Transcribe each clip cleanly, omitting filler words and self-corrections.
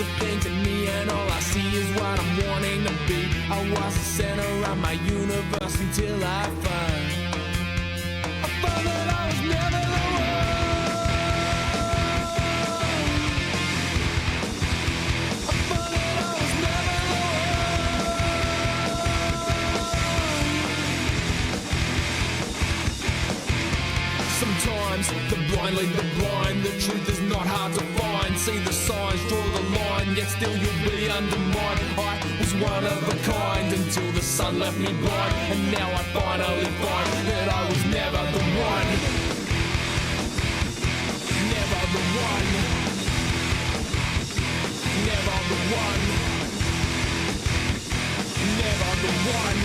the things in me, and all I see is what I'm wanting to be. I was the center of my universe until I found that I was never the one. I found that I was never the one. Sometimes the blind lead the blind. The truth is not hard to find. See the signs, draw the line, yet still you'll be undermined. I was one of a kind until the sun left me blind, and now I finally find that I was never the one. Never the one. Never the one. Never the one.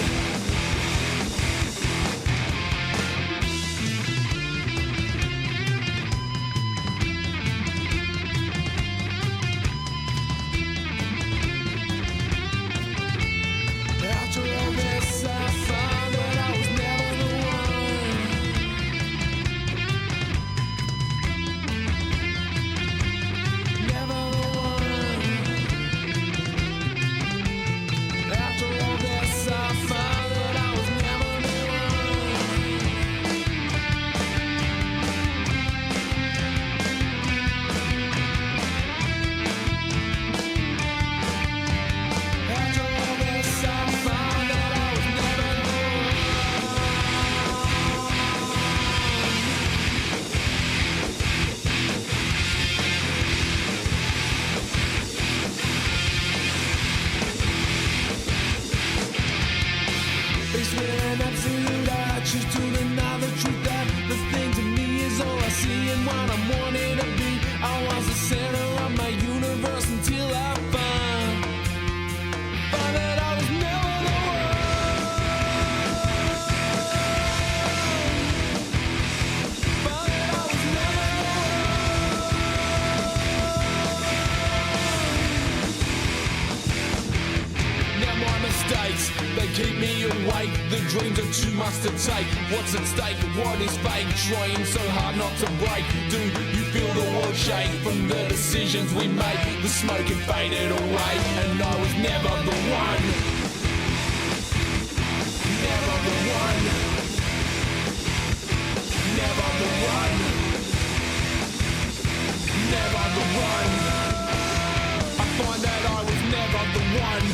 They keep me awake, the dreams are too much to take. What's at stake, what is fake, trying so hard not to break. Do you feel the world shake from the decisions we make? The smoke had faded away, and I was never the one. Never the one. Never the one. Never the one. I find that I was never the one.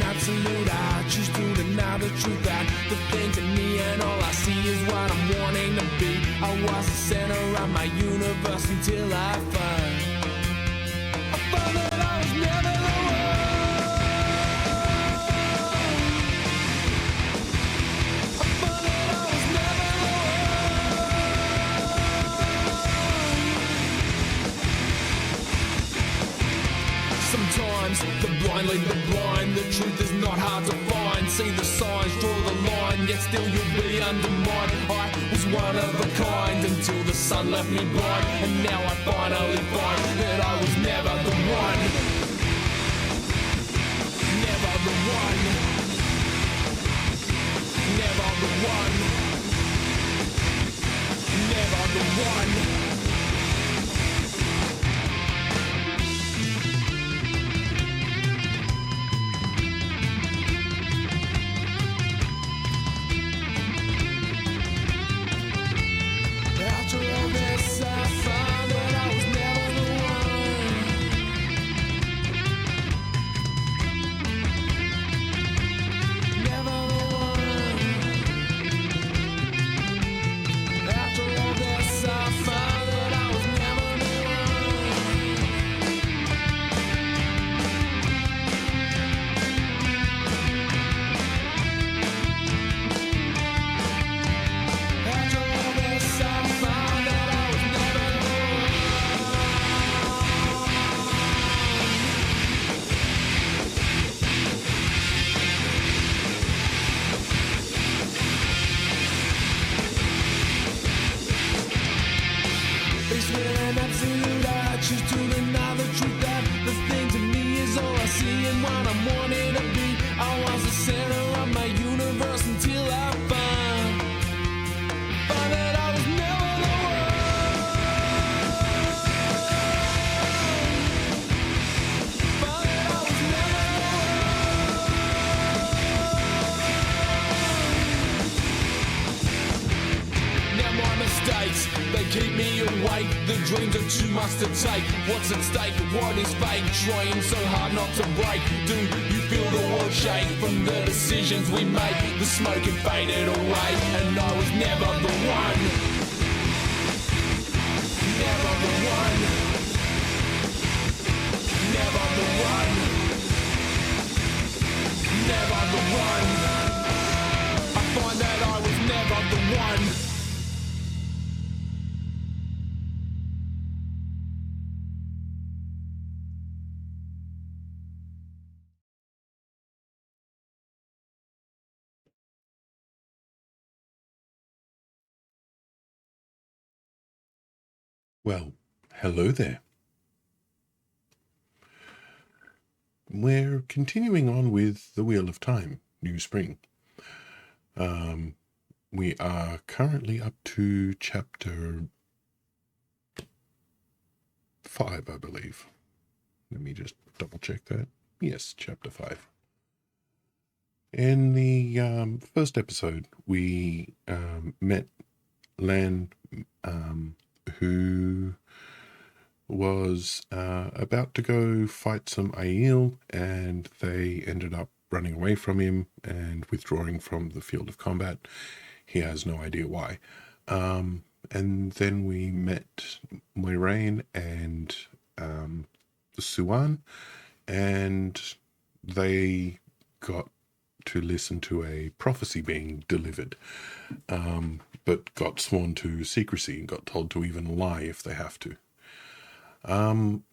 Absolute, I choose to deny the truth that the things in me, and all I see is what I'm wanting to be. I was the center of my universe until I found that I was never the one. I found that I was never the one. Sometimes the blind lead the blind. The truth is not hard to find. See the signs, draw the line, yet still you'll be undermined. I was one of a kind until the sun left me blind, and now I finally find that I was never the one. Never the one. Never the one. Never the one. After all this I find choose to deny the truth that the thing to me is all I see and what I'm wanting to be. I was the center of my universe until I find that I was never the one. Find that I was never the one. Now my mistakes, they keep me awake. The dreams are too much to take. What's at stake? What is fake? Trying so hard not to break. Do you feel the world shake from the decisions we make? The smoke had faded away, and I was never the one. Never the one. Never the one. Never the one. I find that I was never the one. Well, hello there. We're continuing on with The Wheel of Time, New Spring. We are currently up to chapter 5, I believe. Let me just double check that. Yes, chapter 5. In the first episode, we met Lan, who was about to go fight some Aiel, and they ended up running away from him and withdrawing from the field of combat. He has no idea why. And then we met Moiraine and Suan, and they got to listen to a prophecy being delivered, but got sworn to secrecy and got told to even lie if they have to. And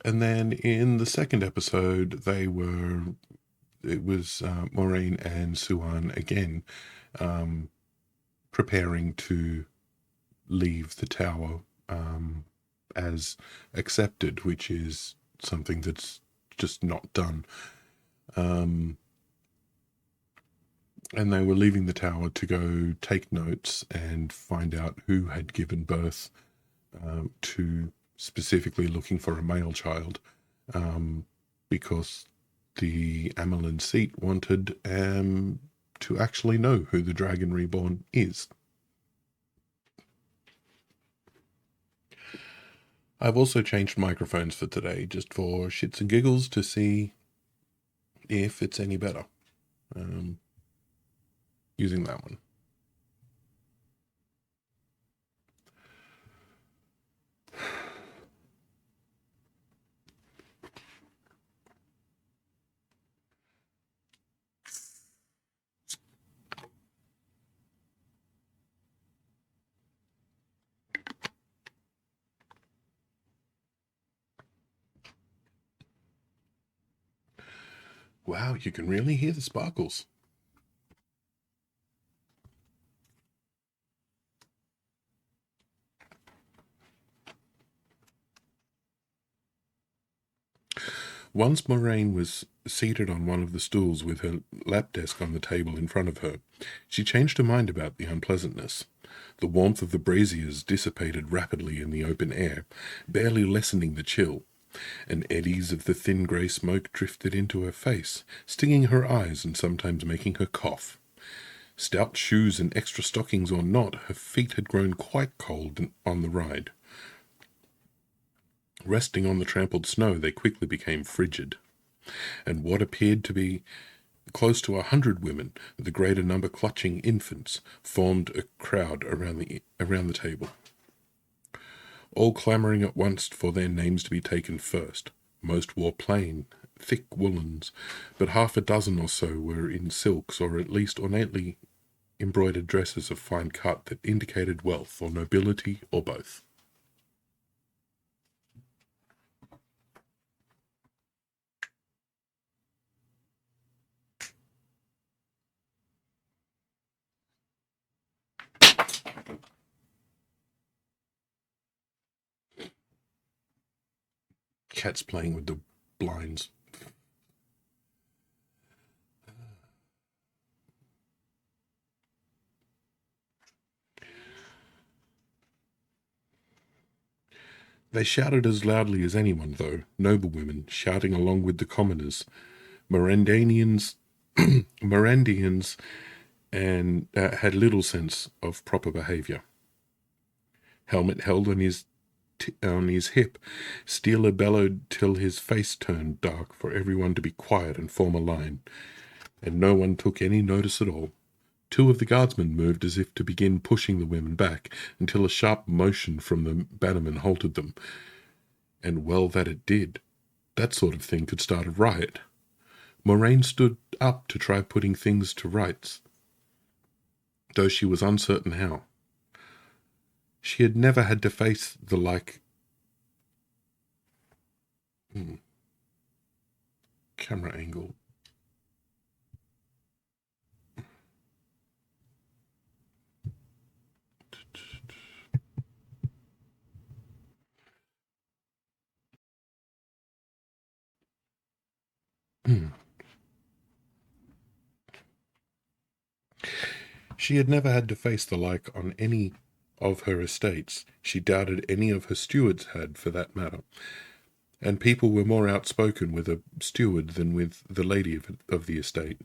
then in the second episode, it was Moiraine and Suan again, preparing to leave the tower as accepted, which is something that's just not done. And they were leaving the tower to go take notes and find out who had given birth to specifically looking for a male child, because the Amelin seat wanted to actually know who the Dragon Reborn is. I've also changed microphones for today, just for shits and giggles, to see if it's any better. Using that one. Wow, you can really hear the sparkles. Once Moiraine was seated on one of the stools with her lap desk on the table in front of her, she changed her mind about the unpleasantness. The warmth of the braziers dissipated rapidly in the open air, barely lessening the chill, and eddies of the thin grey smoke drifted into her face, stinging her eyes and sometimes making her cough. Stout shoes and extra stockings or not, her feet had grown quite cold on the ride. Resting on the trampled snow, they quickly became frigid, and what appeared to be close to 100 women, the greater number clutching infants, formed a crowd around the table, all clamouring at once for their names to be taken first. Most wore plain, thick woolens, but half a dozen or so were in silks, or at least ornately embroidered dresses of fine cut that indicated wealth or nobility or both. Cat's playing with the blinds. They shouted as loudly as anyone, though, noblewomen shouting along with the commoners, Mirandanians, Mirandians, and had little sense of proper behaviour. Helmet held on his hip, Steeler bellowed till his face turned dark for everyone to be quiet and form a line, and no one took any notice at all. Two of the guardsmen moved as if to begin pushing the women back, until a sharp motion from the bannerman halted them. And well that it did. That sort of thing could start a riot. Moraine stood up to try putting things to rights, though she was uncertain how. She had never had to face the like... Camera angle. She had never had to face the like on any of her estates. She doubted any of her stewards had, for that matter. And people were more outspoken with a steward than with the lady of the estate.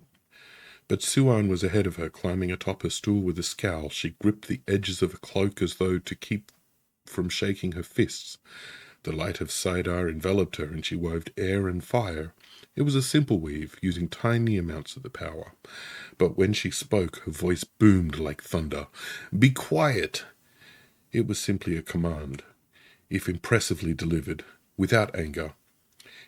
But Suan was ahead of her, climbing atop her stool with a scowl. She gripped the edges of a cloak as though to keep from shaking her fists. The light of Saidar enveloped her, and she wove air and fire. It was a simple weave, using tiny amounts of the power. But when she spoke, her voice boomed like thunder. "Be quiet!" It was simply a command, if impressively delivered, without anger.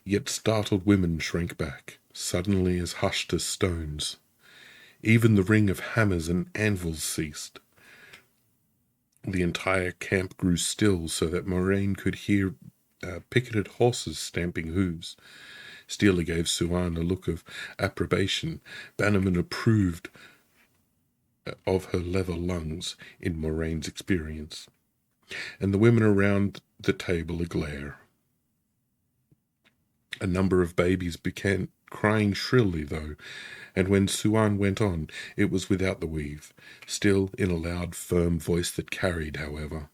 Yet startled women shrank back, suddenly as hushed as stones. Even the ring of hammers and anvils ceased. The entire camp grew still so that Moraine could hear picketed horses stamping hooves. Steeler gave Suan a look of approbation. Bannerman approved of her leather lungs in Moraine's experience. And the women around the table a glare. A number of babies began crying shrilly, though, and when Suan went on, it was without the weave, still in a loud, firm voice that carried, however.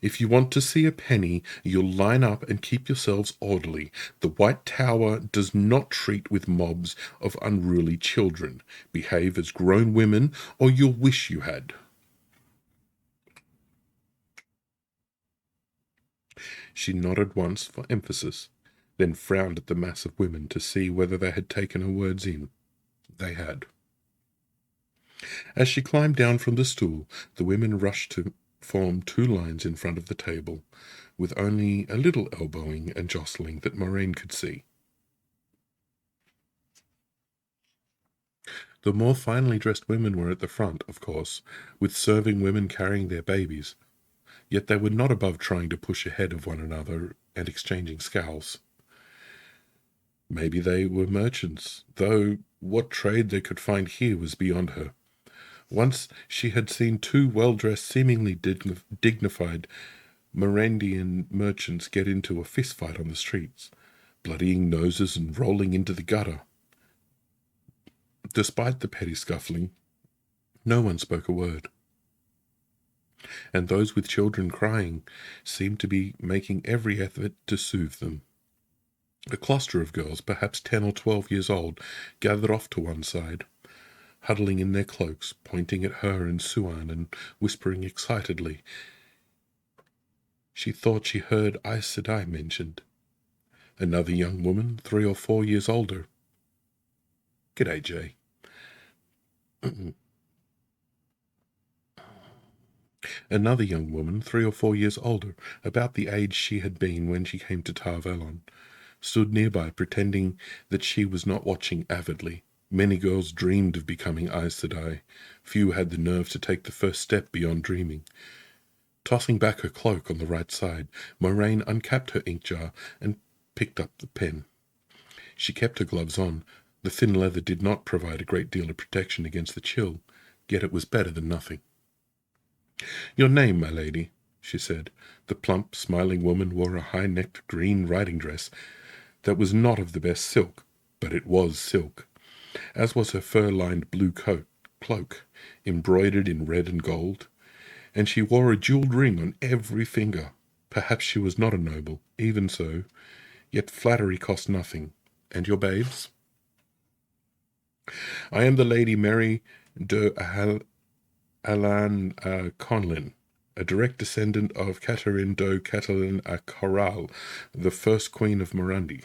"If you want to see a penny, you'll line up and keep yourselves orderly. The White Tower does not treat with mobs of unruly children. Behave as grown women, or you'll wish you had." She nodded once for emphasis, then frowned at the mass of women to see whether they had taken her words in. They had. As she climbed down from the stool, the women rushed to form two lines in front of the table, with only a little elbowing and jostling that Moraine could see. The more finely dressed women were at the front, of course, with serving women carrying their babies, yet they were not above trying to push ahead of one another and exchanging scowls. Maybe they were merchants, though what trade they could find here was beyond her. Once she had seen two well-dressed, seemingly dignified Mirandian merchants get into a fistfight on the streets, bloodying noses and rolling into the gutter. Despite the petty scuffling, no one spoke a word. And those with children crying seemed to be making every effort to soothe them. A cluster of girls, perhaps 10 or 12 years old, gathered off to one side, huddling in their cloaks, pointing at her and Suan and whispering excitedly. She thought she heard Aes Sedai mentioned. Another young woman, 3 or 4 years older. "G'day, Jay." Another young woman, 3 or 4 years older, about the age she had been when she came to Tar Valon, stood nearby, pretending that she was not watching avidly. Many girls dreamed of becoming Aes Sedai. Few had the nerve to take the first step beyond dreaming. Tossing back her cloak on the right side, Moraine uncapped her ink jar and picked up the pen. She kept her gloves on. The thin leather did not provide a great deal of protection against the chill, yet it was better than nothing. "Your name, my lady?" she said. The plump, smiling woman wore a high-necked green riding dress that was not of the best silk, but it was silk, as was her fur-lined blue cloak, embroidered in red and gold, and she wore a jewelled ring on every finger. Perhaps she was not a noble, even so, yet flattery cost nothing. And your babes? I am the Lady Mary de Alan Conlin, a direct descendant of Catherine de Catalin a Corral, the first queen of Morandi.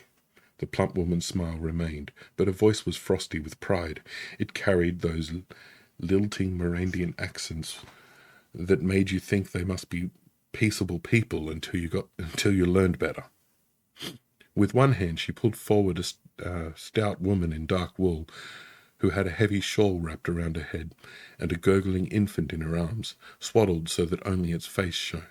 The plump woman's smile remained, but her voice was frosty with pride. It carried those lilting Morandian accents that made you think they must be peaceable people until you learned better. With one hand she pulled forward a stout woman in dark wool, who had a heavy shawl wrapped around her head and a gurgling infant in her arms, swaddled so that only its face shone.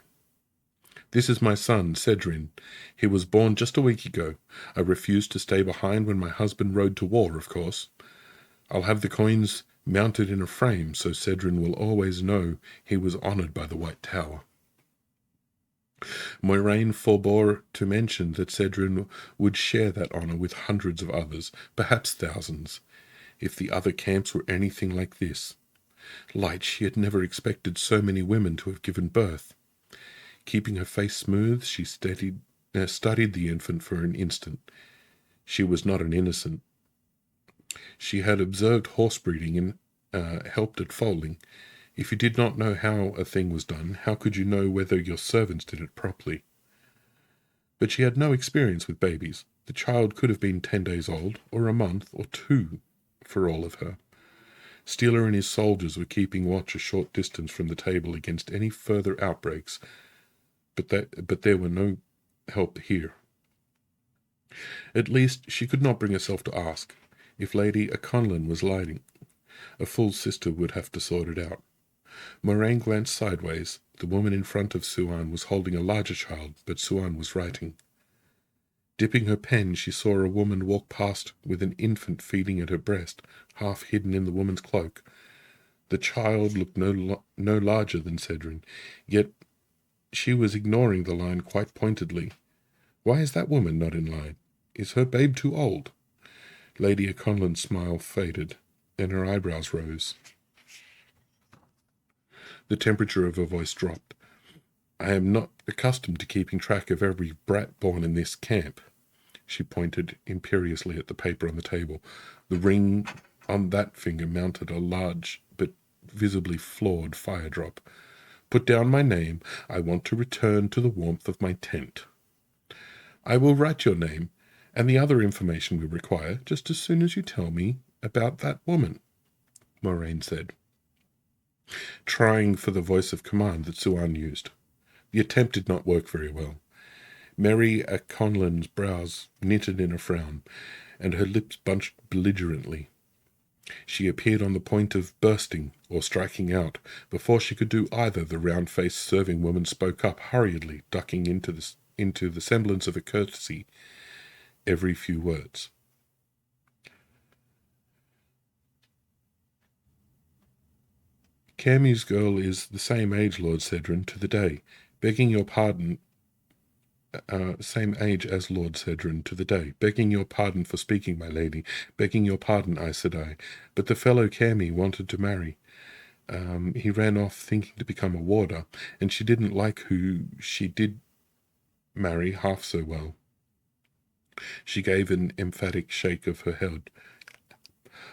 This is my son, Cedrin. He was born just a week ago. I refused to stay behind when my husband rode to war, of course. I'll have the coins mounted in a frame so Cedrin will always know he was honoured by the White Tower. Moiraine forbore to mention that Cedrin would share that honour with hundreds of others, perhaps thousands, if the other camps were anything like this. Light, she had never expected so many women to have given birth. Keeping her face smooth, she studied the infant for an instant. She was not an innocent. She had observed horse breeding and helped at foaling. If you did not know how a thing was done, how could you know whether your servants did it properly? But she had no experience with babies. The child could have been 10 days old, or a month, or 2, for all of her. Steeler and his soldiers were keeping watch a short distance from the table against any further outbreaks, but there were no help here. At least she could not bring herself to ask. If Lady Aconlin was lying, a full sister would have to sort it out. Moiraine glanced sideways. The woman in front of Suan was holding a larger child, but Suan was writing. Dipping her pen, she saw a woman walk past with an infant feeding at her breast, half hidden in the woman's cloak. The child looked no larger than Cedrin, yet she was ignoring the line quite pointedly. Why is that woman not in line? Is her babe too old? Lady Aconlin's smile faded, and her eyebrows rose. The temperature of her voice dropped. I am not accustomed to keeping track of every brat born in this camp. She pointed imperiously at the paper on the table. The ring on that finger mounted a large but visibly flawed fire drop. Put down my name. I want to return to the warmth of my tent. I will write your name and the other information we require just as soon as you tell me about that woman, Moiraine said, trying for the voice of command that Suan used. The attempt did not work very well. Mary Aconlin's brows knitted in a frown, and her lips bunched belligerently. She appeared on the point of bursting or striking out. Before she could do either, the round-faced serving woman spoke up hurriedly, ducking into the semblance of a courtesy every few words. Cammy's girl is the same age, Lord Cedrin, to the day. Begging your pardon, same age as Lord Cedrin to the day. Begging your pardon for speaking, my lady. Begging your pardon, Aes Sedai. But the fellow Cammy wanted to marry. He ran off thinking to become a warder, and she didn't like who she did marry half so well. She gave an emphatic shake of her head.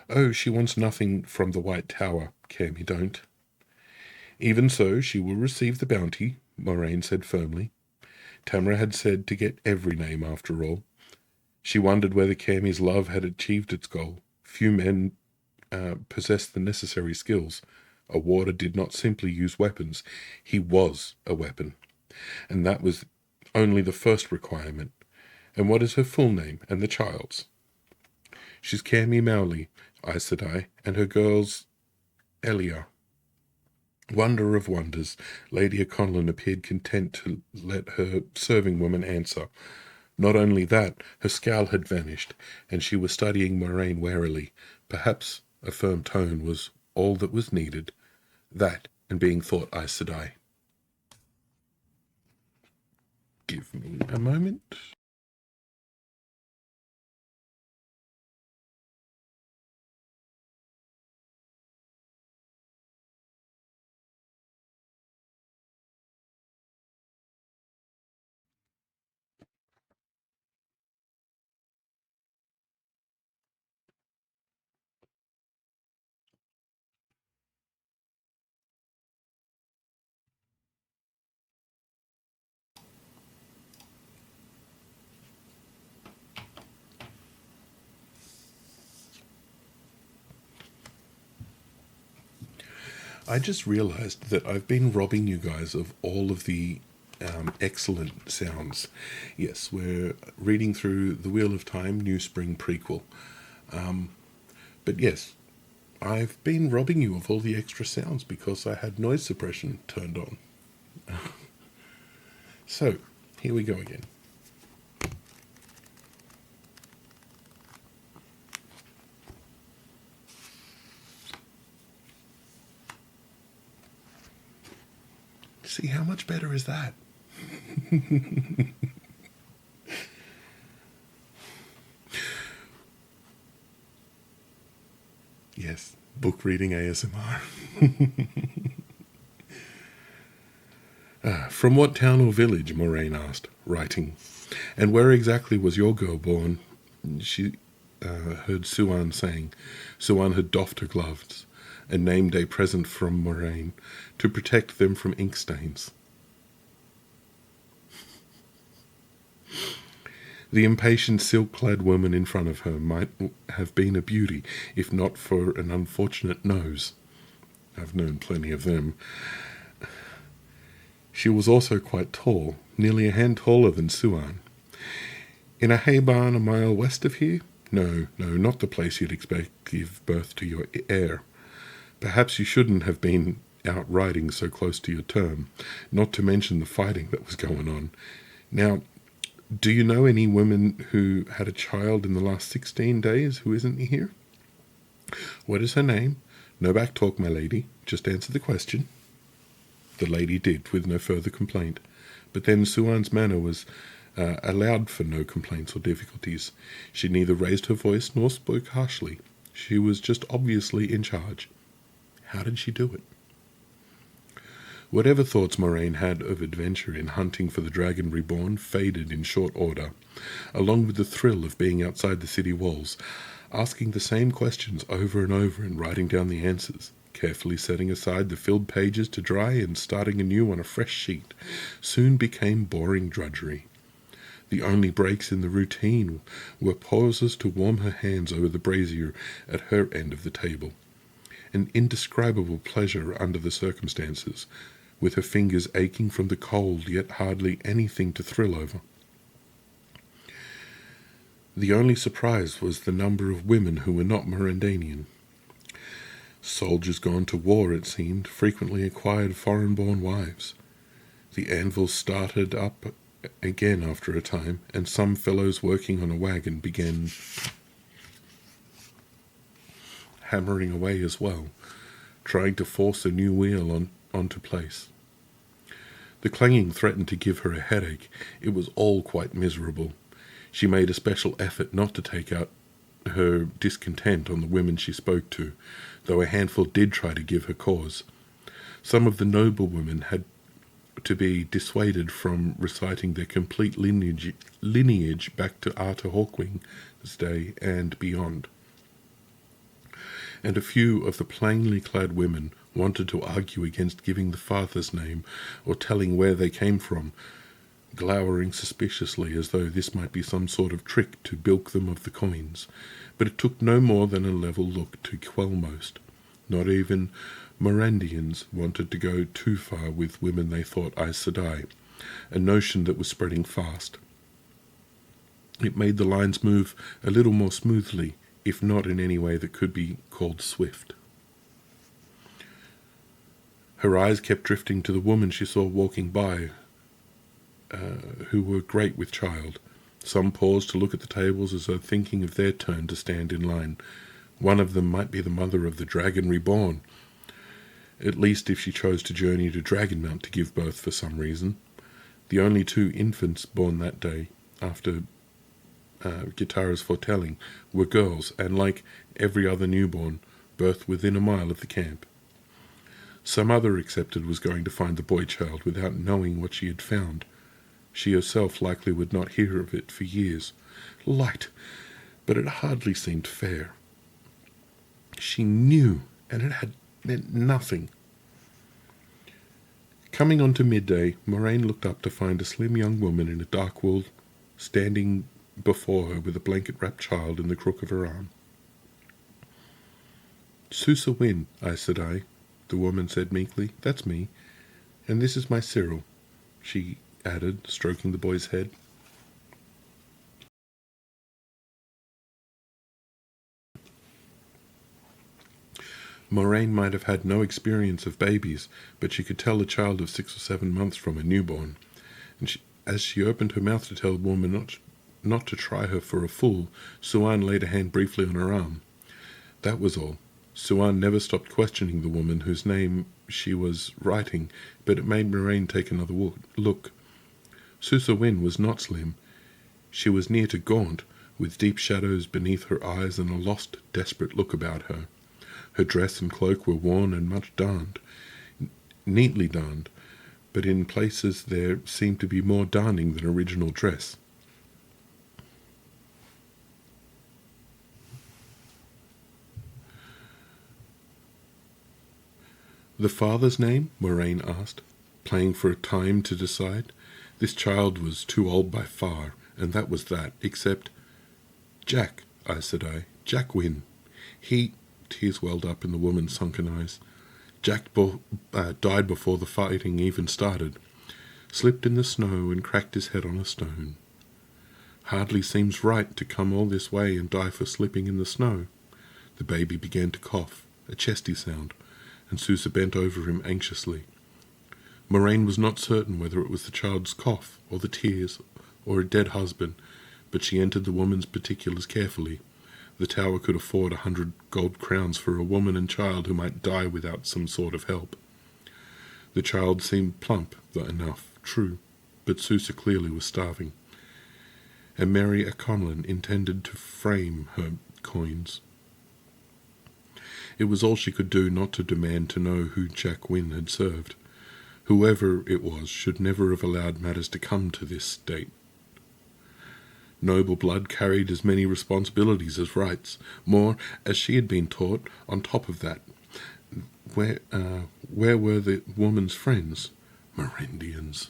Oh, she wants nothing from the White Tower, Cammy don't. Even so, she will receive the bounty, Moiraine said firmly. Tamara had said to get every name after all. She wondered whether Cammy's love had achieved its goal. Few men possessed the necessary skills. A warder did not simply use weapons. He was a weapon. And that was only the first requirement. And what is her full name and the child's? She's Cammy Mowley, Aes Sedai, and her girl's Elia. Wonder of wonders, Lady Aconlin appeared content to let her serving woman answer. Not only that, her scowl had vanished, and she was studying Moiraine warily. Perhaps a firm tone was all that was needed. That, and being thought Aes Sedai. Give me a moment. I just realized that I've been robbing you guys of all of the excellent sounds. Yes, we're reading through The Wheel of Time, New Spring prequel. But yes, I've been robbing you of all the extra sounds because I had noise suppression turned on. So, here we go again. See, how much better is that? Yes, book reading ASMR. From what town or village? Moraine asked, writing. And where exactly was your girl born? She heard Suan saying. Suan had doffed her gloves and named a present from Moraine to protect them from ink stains. The impatient silk-clad woman in front of her might have been a beauty, if not for an unfortunate nose. I've known plenty of them. She was also quite tall, nearly a hand taller than Suan. In a hay barn a mile west of here? No, not the place you'd expect to give birth to your heir. Perhaps you shouldn't have been out riding so close to your term, not to mention the fighting that was going on. Now, do you know any women who had a child in the last 16 days who isn't here? What is her name? No back talk, my lady. Just answer the question. The lady did, with no further complaint. But then Suan's manner was allowed for no complaints or difficulties. She neither raised her voice nor spoke harshly. She was just obviously in charge. How did she do it? Whatever thoughts Moraine had of adventure in hunting for the Dragon Reborn faded in short order, along with the thrill of being outside the city walls, asking the same questions over and over and writing down the answers, carefully setting aside the filled pages to dry and starting anew on a fresh sheet, soon became boring drudgery. The only breaks in the routine were pauses to warm her hands over the brazier at her end of the table. An indescribable pleasure under the circumstances, with her fingers aching from the cold, yet hardly anything to thrill over. The only surprise was the number of women who were not Morandanian. Soldiers gone to war, it seemed, frequently acquired foreign-born wives. The anvil started up again after a time, and some fellows working on a wagon began hammering away as well, trying to force a new wheel onto place. The clanging threatened to give her a headache. It was all quite miserable. She made a special effort not to take out her discontent on the women she spoke to, though a handful did try to give her cause. Some of the noble women had to be dissuaded from reciting their complete lineage back to Arthur Hawkwing's day and beyond. And a few of the plainly clad women wanted to argue against giving the father's name or telling where they came from, glowering suspiciously as though this might be some sort of trick to bilk them of the coins. But it took no more than a level look to quell most. Not even Morandians wanted to go too far with women they thought Aes Sedai, a notion that was spreading fast. It made the lines move a little more smoothly, if not in any way that could be called swift. Her eyes kept drifting to the woman she saw walking by, who were great with child. Some paused to look at the tables as though thinking of their turn to stand in line. One of them might be the mother of the Dragon Reborn, at least if she chose to journey to Dragonmount to give birth for some reason. The only 2 infants born that day, after Gitara's foretelling, were girls, and like every other newborn, birthed within a mile of the camp. Some other accepted was going to find the boy child without knowing what she had found. She herself likely would not hear of it for years. Light, but it hardly seemed fair. She knew, and it had meant nothing. Coming on to midday, Moraine looked up to find a slim young woman in a dark wool standing before her with a blanket-wrapped child in the crook of her arm. "Susa Wynne, Aes Sedai," the woman said meekly. "That's me. And this is my Cyril," she added, stroking the boy's head. Moraine might have had no experience of babies, but she could tell a child of 6 or 7 months from a newborn. And as she opened her mouth to tell the woman not to try her for a fool, Suan laid a hand briefly on her arm. That was all. Suan never stopped questioning the woman whose name she was writing, but it made Moraine take another look. Susa Wynne was not slim. She was near to gaunt, with deep shadows beneath her eyes and a lost, desperate look about her. Her dress and cloak were worn and much darned, neatly darned, but in places there seemed to be more darning than original dress. "The father's name?" Moraine asked, playing for a time to decide. This child was too old by far, and that was that, except "Jack," said I. "Jack Wynne. He—" Tears welled up in the woman's sunken eyes. "Jack died before the fighting even started. Slipped in the snow and cracked his head on a stone. Hardly seems right to come all this way and die for slipping in the snow." The baby began to cough, a chesty sound, and Susa bent over him anxiously. Moraine was not certain whether it was the child's cough, or the tears, or a dead husband, but she entered the woman's particulars carefully. The tower could afford 100 gold crowns for a woman and child who might die without some sort of help. The child seemed plump enough, true, but Susa clearly was starving, and Mary Aconlin intended to frame her coins. It was all she could do not to demand to know who Jack Wynne had served. Whoever it was should never have allowed matters to come to this state. Noble blood carried as many responsibilities as rights, more, as she had been taught, on top of that. Where were the woman's friends? Morendians.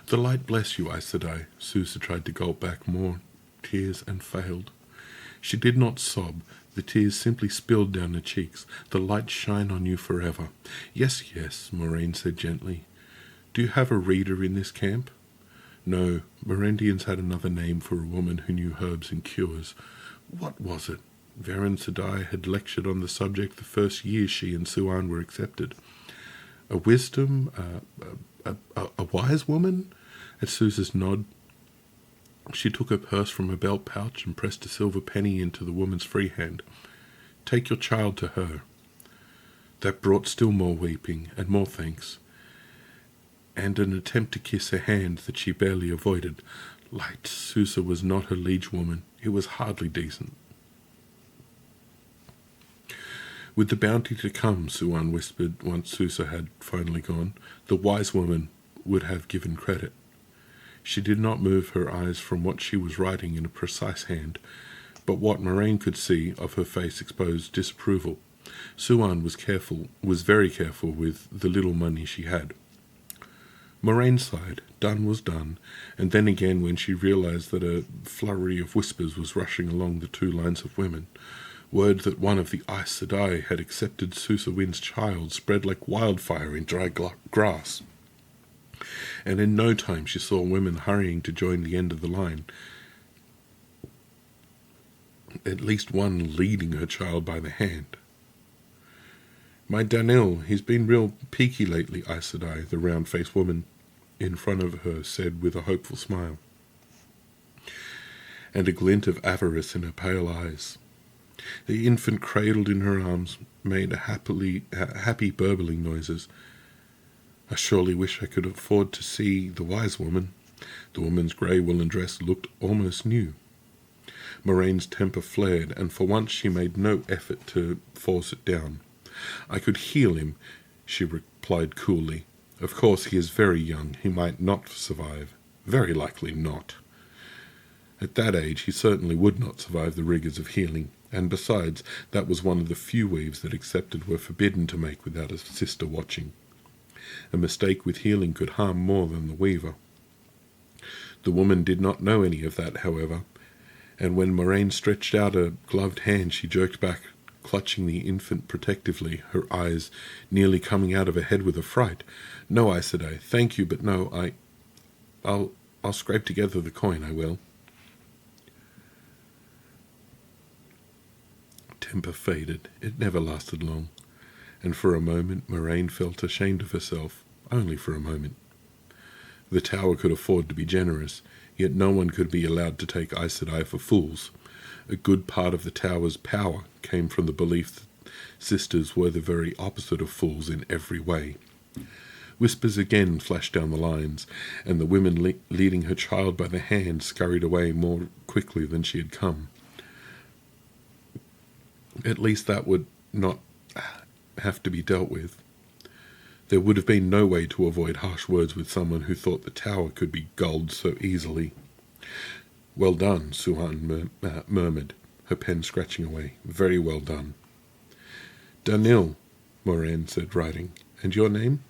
"The light bless you," Aes Sedai. Susa tried to gulp back more tears and failed. She did not sob. The tears simply spilled down her cheeks. "The light shine on you forever." Yes, Moraine said gently. "Do you have a reader in this camp?" No, Morendians had another name for a woman who knew herbs and cures. What was it? Varen Sedai had lectured on the subject the first year she and Suan were accepted. A wisdom, a wise woman? At Susa's nod, she took her purse from her belt pouch and pressed a silver penny into the woman's free hand. "Take your child to her." That brought still more weeping and more thanks, and an attempt to kiss her hand that she barely avoided. Light Susa was not her liege woman. It was hardly decent. "With the bounty to come," Suan whispered once Susa had finally gone, "the wise woman would have given credit." She did not move her eyes from what she was writing in a precise hand, but what Moraine could see of her face exposed disapproval. Suan was very careful with the little money she had. Moraine sighed. Done was done, and then again when she realized that a flurry of whispers was rushing along the 2 lines of women. Word that one of the Aes Sedai had accepted Susa Wynne's child spread like wildfire in dry grass. And in no time she saw women hurrying to join the end of the line, at least one leading her child by the hand. "My Danil, he's been real peaky lately," Aes Sedai, the round-faced woman in front of her, said with a hopeful smile, and a glint of avarice in her pale eyes. The infant cradled in her arms made happy burbling noises. I surely wish I could afford to see the wise woman. The woman's grey woolen dress looked almost new. Moraine's temper flared, and for once she made no effort to force it down. I could heal him, she replied coolly. Of course, he is very young. He might not survive. Very likely not. At that age, he certainly would not survive the rigours of healing, and besides, that was one of the few weaves that Accepted were forbidden to make without a sister watching. A mistake with healing could harm more than the weaver. The woman did not know any of that, however, and when Moraine stretched out a gloved hand, she jerked back, clutching the infant protectively, her eyes nearly coming out of her head with affright. "No, Aes Sedai, thank you, but no, I'll scrape together the coin, I will." Temper faded. It never lasted long, and for a moment Moraine felt ashamed of herself, only for a moment. The tower could afford to be generous, yet no one could be allowed to take Aes Sedai for fools. A good part of the tower's power came from the belief that sisters were the very opposite of fools in every way. Whispers again flashed down the lines, and the woman leading her child by the hand scurried away more quickly than she had come. At least that would not have to be dealt with. There would have been no way to avoid harsh words with someone who thought the tower could be gulled so easily. "Well done," Suan murmured, her pen scratching away. "Very well done." "Danil," Moraine said, writing. "And your name?"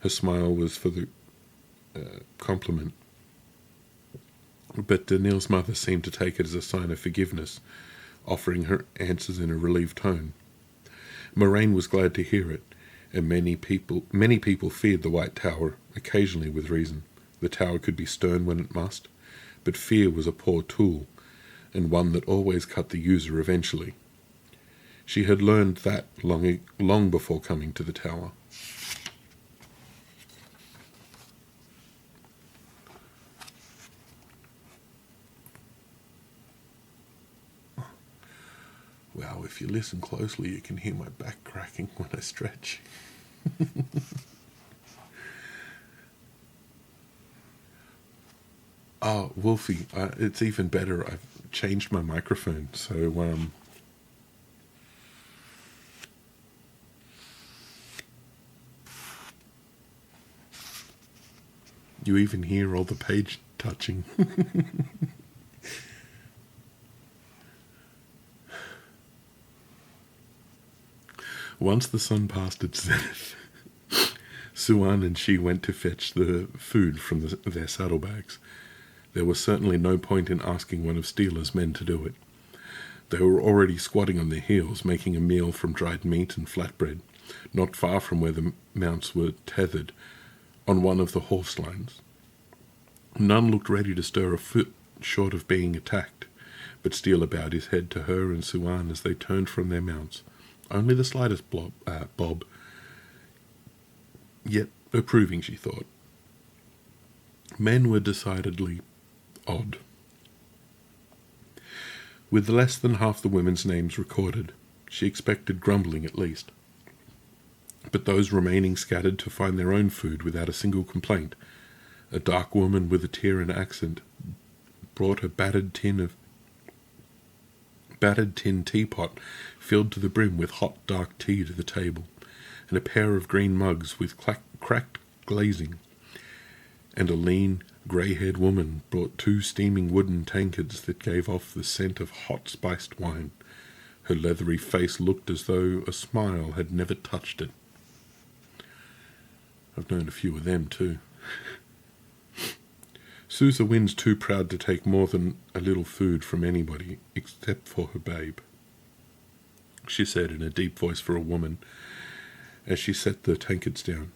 Her smile was for the compliment, but Danil's mother seemed to take it as a sign of forgiveness, offering her answers in a relieved tone. Moraine was glad to hear it, and many people feared the White Tower, occasionally with reason. The tower could be stern when it must, but fear was a poor tool, and one that always cut the user eventually. She had learned that long before coming to the tower. Wow, if you listen closely, you can hear my back cracking when I stretch. Oh, Wolfie, it's even better. I've changed my microphone, so you even hear all the page touching. Once the sun passed its zenith, Suan and she went to fetch the food from their saddlebags. There was certainly no point in asking one of Steela's men to do it. They were already squatting on their heels, making a meal from dried meat and flatbread, not far from where the mounts were tethered, on one of the horse lines. None looked ready to stir a foot, short of being attacked, but Steela bowed his head to her and Suan as they turned from their mounts. Only the slightest bob, yet approving, she thought. Men were decidedly odd. With less than half the women's names recorded, she expected grumbling at least. But those remaining scattered to find their own food without a single complaint. A dark woman with a Tiran accent brought a battered tin teapot filled to the brim with hot dark tea to the table, and a pair of green mugs with cracked glazing. And a lean, grey-haired woman brought 2 steaming wooden tankards that gave off the scent of hot spiced wine. Her leathery face looked as though a smile had never touched it. I've known a few of them too. Sousa Wynn's too proud to take more than a little food from anybody, except for her babe, she said in a deep voice for a woman, as she set the tankards down.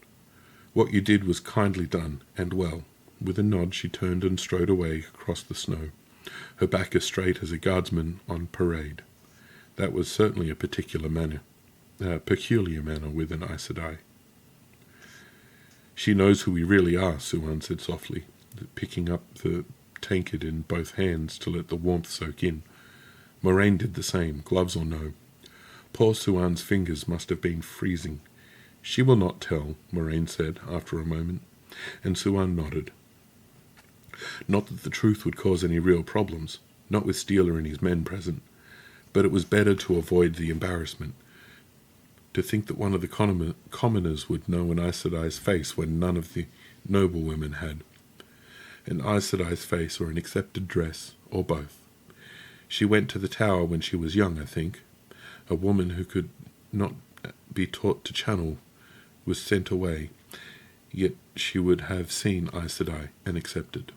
"What you did was kindly done, and well." With a nod she turned and strode away across the snow, her back as straight as a guardsman on parade. That was certainly a peculiar manner with an Aes Sedai. "She knows who we really are," Suan said softly, picking up the tankard in both hands to let the warmth soak in. Moraine did the same, gloves or no. Poor Suan's fingers must have been freezing. "She will not tell," Moraine said after a moment, and Suan nodded. Not that the truth would cause any real problems, not with Steeler and his men present, but it was better to avoid the embarrassment. To think that one of the commoners would know an Aes Sedai's face when none of the noble women had. An Aes Sedai's face or an accepted dress, or both. She went to the tower when she was young, I think. A woman who could not be taught to channel was sent away, yet she would have seen Aes Sedai and accepted.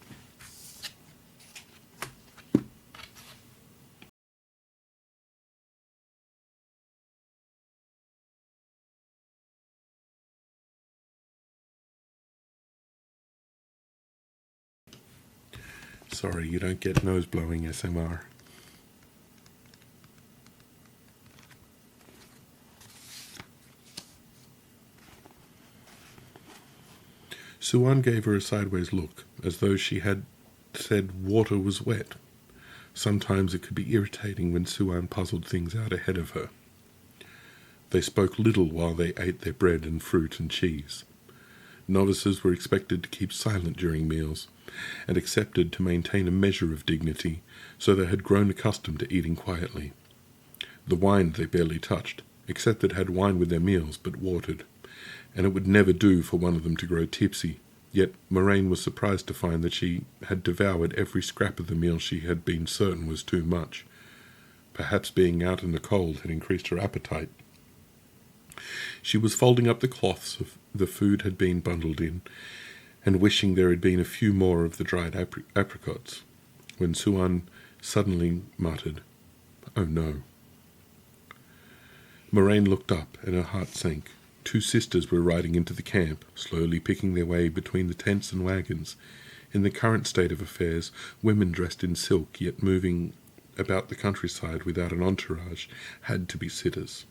Sorry, you don't get nose-blowing SMR. Suan gave her a sideways look, as though she had said water was wet. Sometimes it could be irritating when Suan puzzled things out ahead of her. They spoke little while they ate their bread and fruit and cheese. Novices were expected to keep silent during meals, and accepted to maintain a measure of dignity, so they had grown accustomed to eating quietly. The wine they barely touched, except that had wine with their meals, but watered, and it would never do for one of them to grow tipsy. Yet Moraine was surprised to find that she had devoured every scrap of the meal she had been certain was too much. Perhaps being out in the cold had increased her appetite. She was folding up the cloths the food had been bundled in, and wishing there had been a few more of the dried apricots, when Suan suddenly muttered, "Oh no." Moraine looked up, and her heart sank. 2 sisters were riding into the camp, slowly picking their way between the tents and wagons. In the current state of affairs, women dressed in silk, yet moving about the countryside without an entourage, had to be sisters.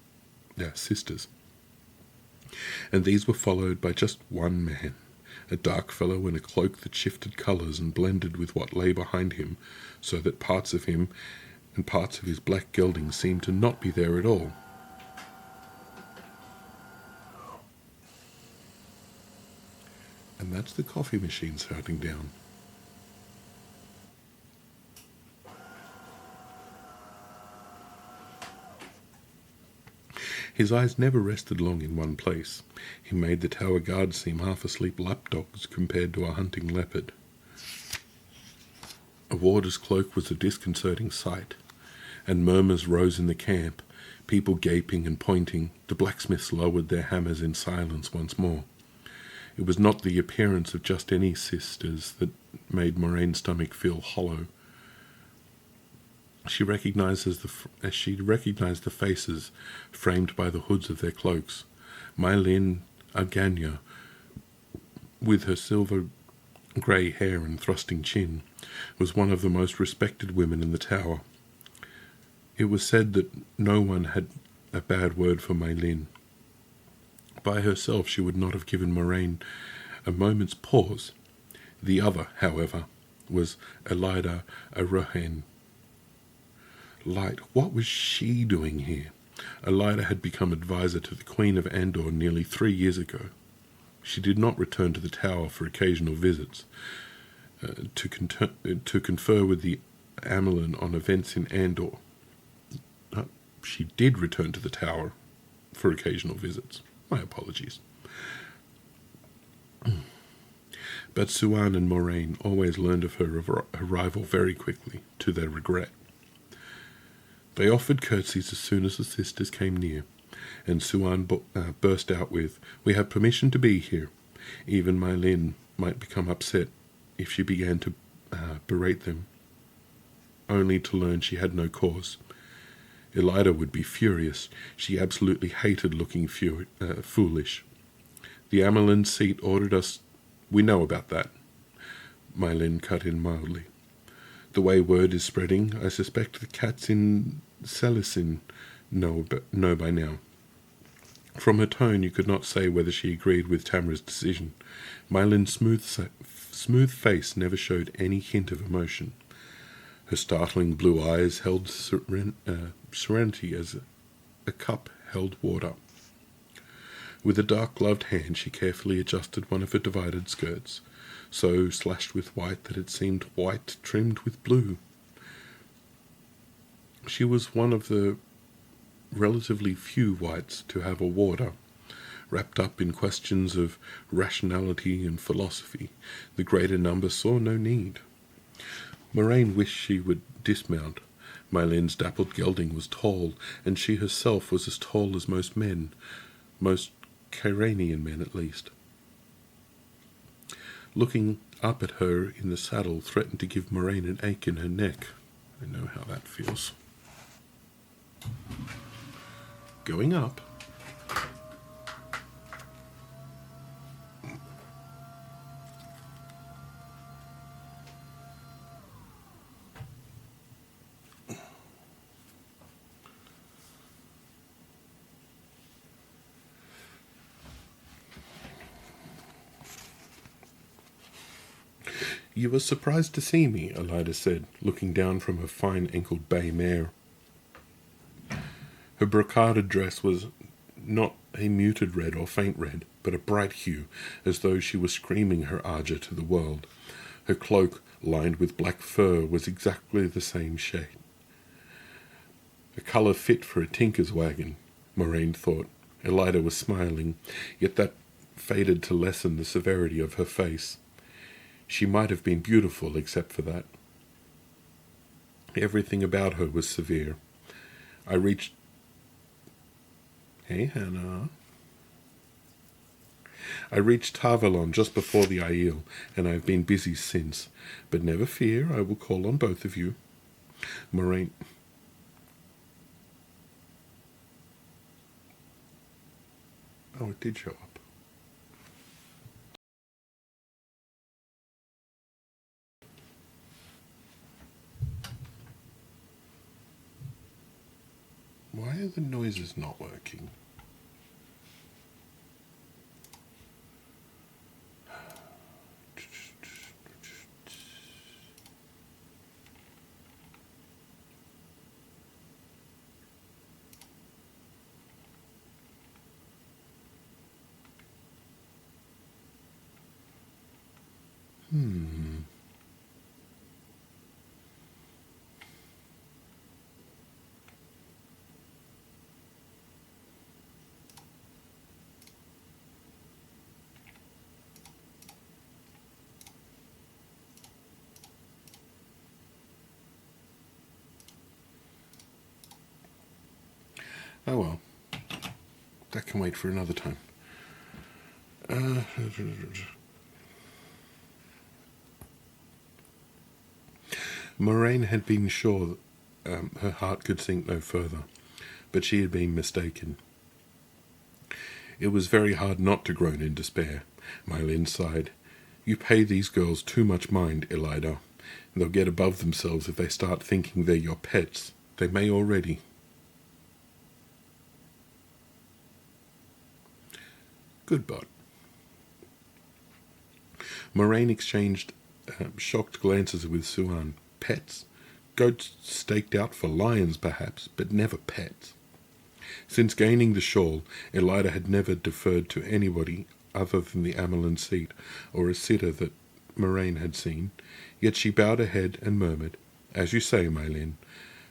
And these were followed by just one man, a dark fellow in a cloak that shifted colours and blended with what lay behind him, so that parts of him and parts of his black gelding seemed to not be there at all. And that's the coffee machine shutting down. His eyes never rested long in one place. He made the tower guards seem half-asleep lapdogs compared to a hunting leopard. A warder's cloak was a disconcerting sight, and murmurs rose in the camp, people gaping and pointing. The blacksmiths lowered their hammers in silence once more. It was not the appearance of just any sisters that made Moraine's stomach feel hollow. As she recognized the faces framed by the hoods of their cloaks, Mylene Aganya, with her silver grey hair and thrusting chin, was one of the most respected women in the tower. It was said that no one had a bad word for Mylene. By herself she would not have given Moraine a moment's pause. The other, however, was Elida Arohen. Light, what was she doing here? Elida had become advisor to the Queen of Andor nearly 3 years ago. She did not return to the tower for occasional visits, to confer with the Amelin on events in Andor. She did return to the tower for occasional visits. My apologies. But Suan and Moraine always learned of her arrival very quickly, to their regret. They offered curtsies as soon as the sisters came near, and Suan burst out with, "We have permission to be here." Even Mylene might become upset if she began to berate them, only to learn she had no cause. Elida would be furious. She absolutely hated looking foolish. "The Amelin seat ordered us—" "We know about that," Mylene cut in mildly. "The way word is spreading, I suspect the cats in Celesin know by now." From her tone you could not say whether she agreed with Tamra's decision. Mylin's smooth face never showed any hint of emotion. Her startling blue eyes held serenity as a cup held water. With a dark-gloved hand she carefully adjusted one of her divided skirts, so slashed with white that it seemed white trimmed with blue. She was one of the relatively few whites to have a warder. Wrapped up in questions of rationality and philosophy, the greater number saw no need. Moraine wished she would dismount. Mylene's dappled gelding was tall, and she herself was as tall as most men, most Cairanian men at least. Looking up at her in the saddle threatened to give Moraine an ache in her neck. I know how that feels. Going up. "You were surprised to see me," Elida said, looking down from her fine-ankled bay mare. Her brocaded dress was not a muted red or faint red, but a bright hue, as though she were screaming her ardour to the world. Her cloak, lined with black fur, was exactly the same shade. A colour fit for a tinker's wagon, Moraine thought. Elida was smiling, yet that faded to lessen the severity of her face. She might have been beautiful except for that. Everything about her was severe. Hey, Hannah. I reached Tarvalon just before the Aiel, and I have been busy since. But never fear, I will call on both of you. Moraine... Oh, it did show up. Why are the noises not working? Oh well, that can wait for another time. Moraine had been sure her heart could sink no further, but she had been mistaken. It was very hard not to groan in despair. Mylene sighed. "You pay these girls too much mind, Elida. They'll get above themselves if they start thinking they're your pets. They may already." Good bot. Moraine exchanged shocked glances with Suan. Pets? Goats staked out for lions, perhaps, but never pets. Since gaining the shawl, Elida had never deferred to anybody other than the Amelin seat, or a sitter that Moraine had seen, yet she bowed her head and murmured, "As you say, Mylene,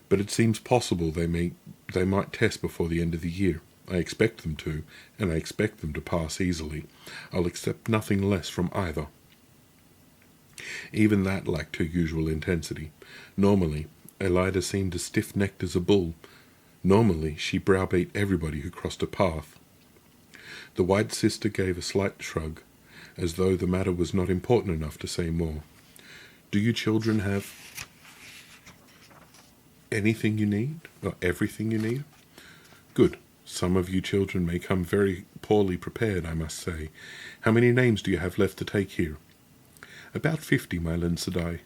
but it seems possible they might test before the end of the year. I expect them to, and I expect them to pass easily. I'll accept nothing less from either." Even that lacked her usual intensity. Normally, Elida seemed as stiff-necked as a bull. Normally, she browbeat everybody who crossed her path. The White Sister gave a slight shrug, as though the matter was not important enough to say more. "Do you children have anything you need, or everything you need?" "Good. Some of you children may come very poorly prepared, I must say. How many names do you have left to take here?" "About 50, Mylene Sedai,"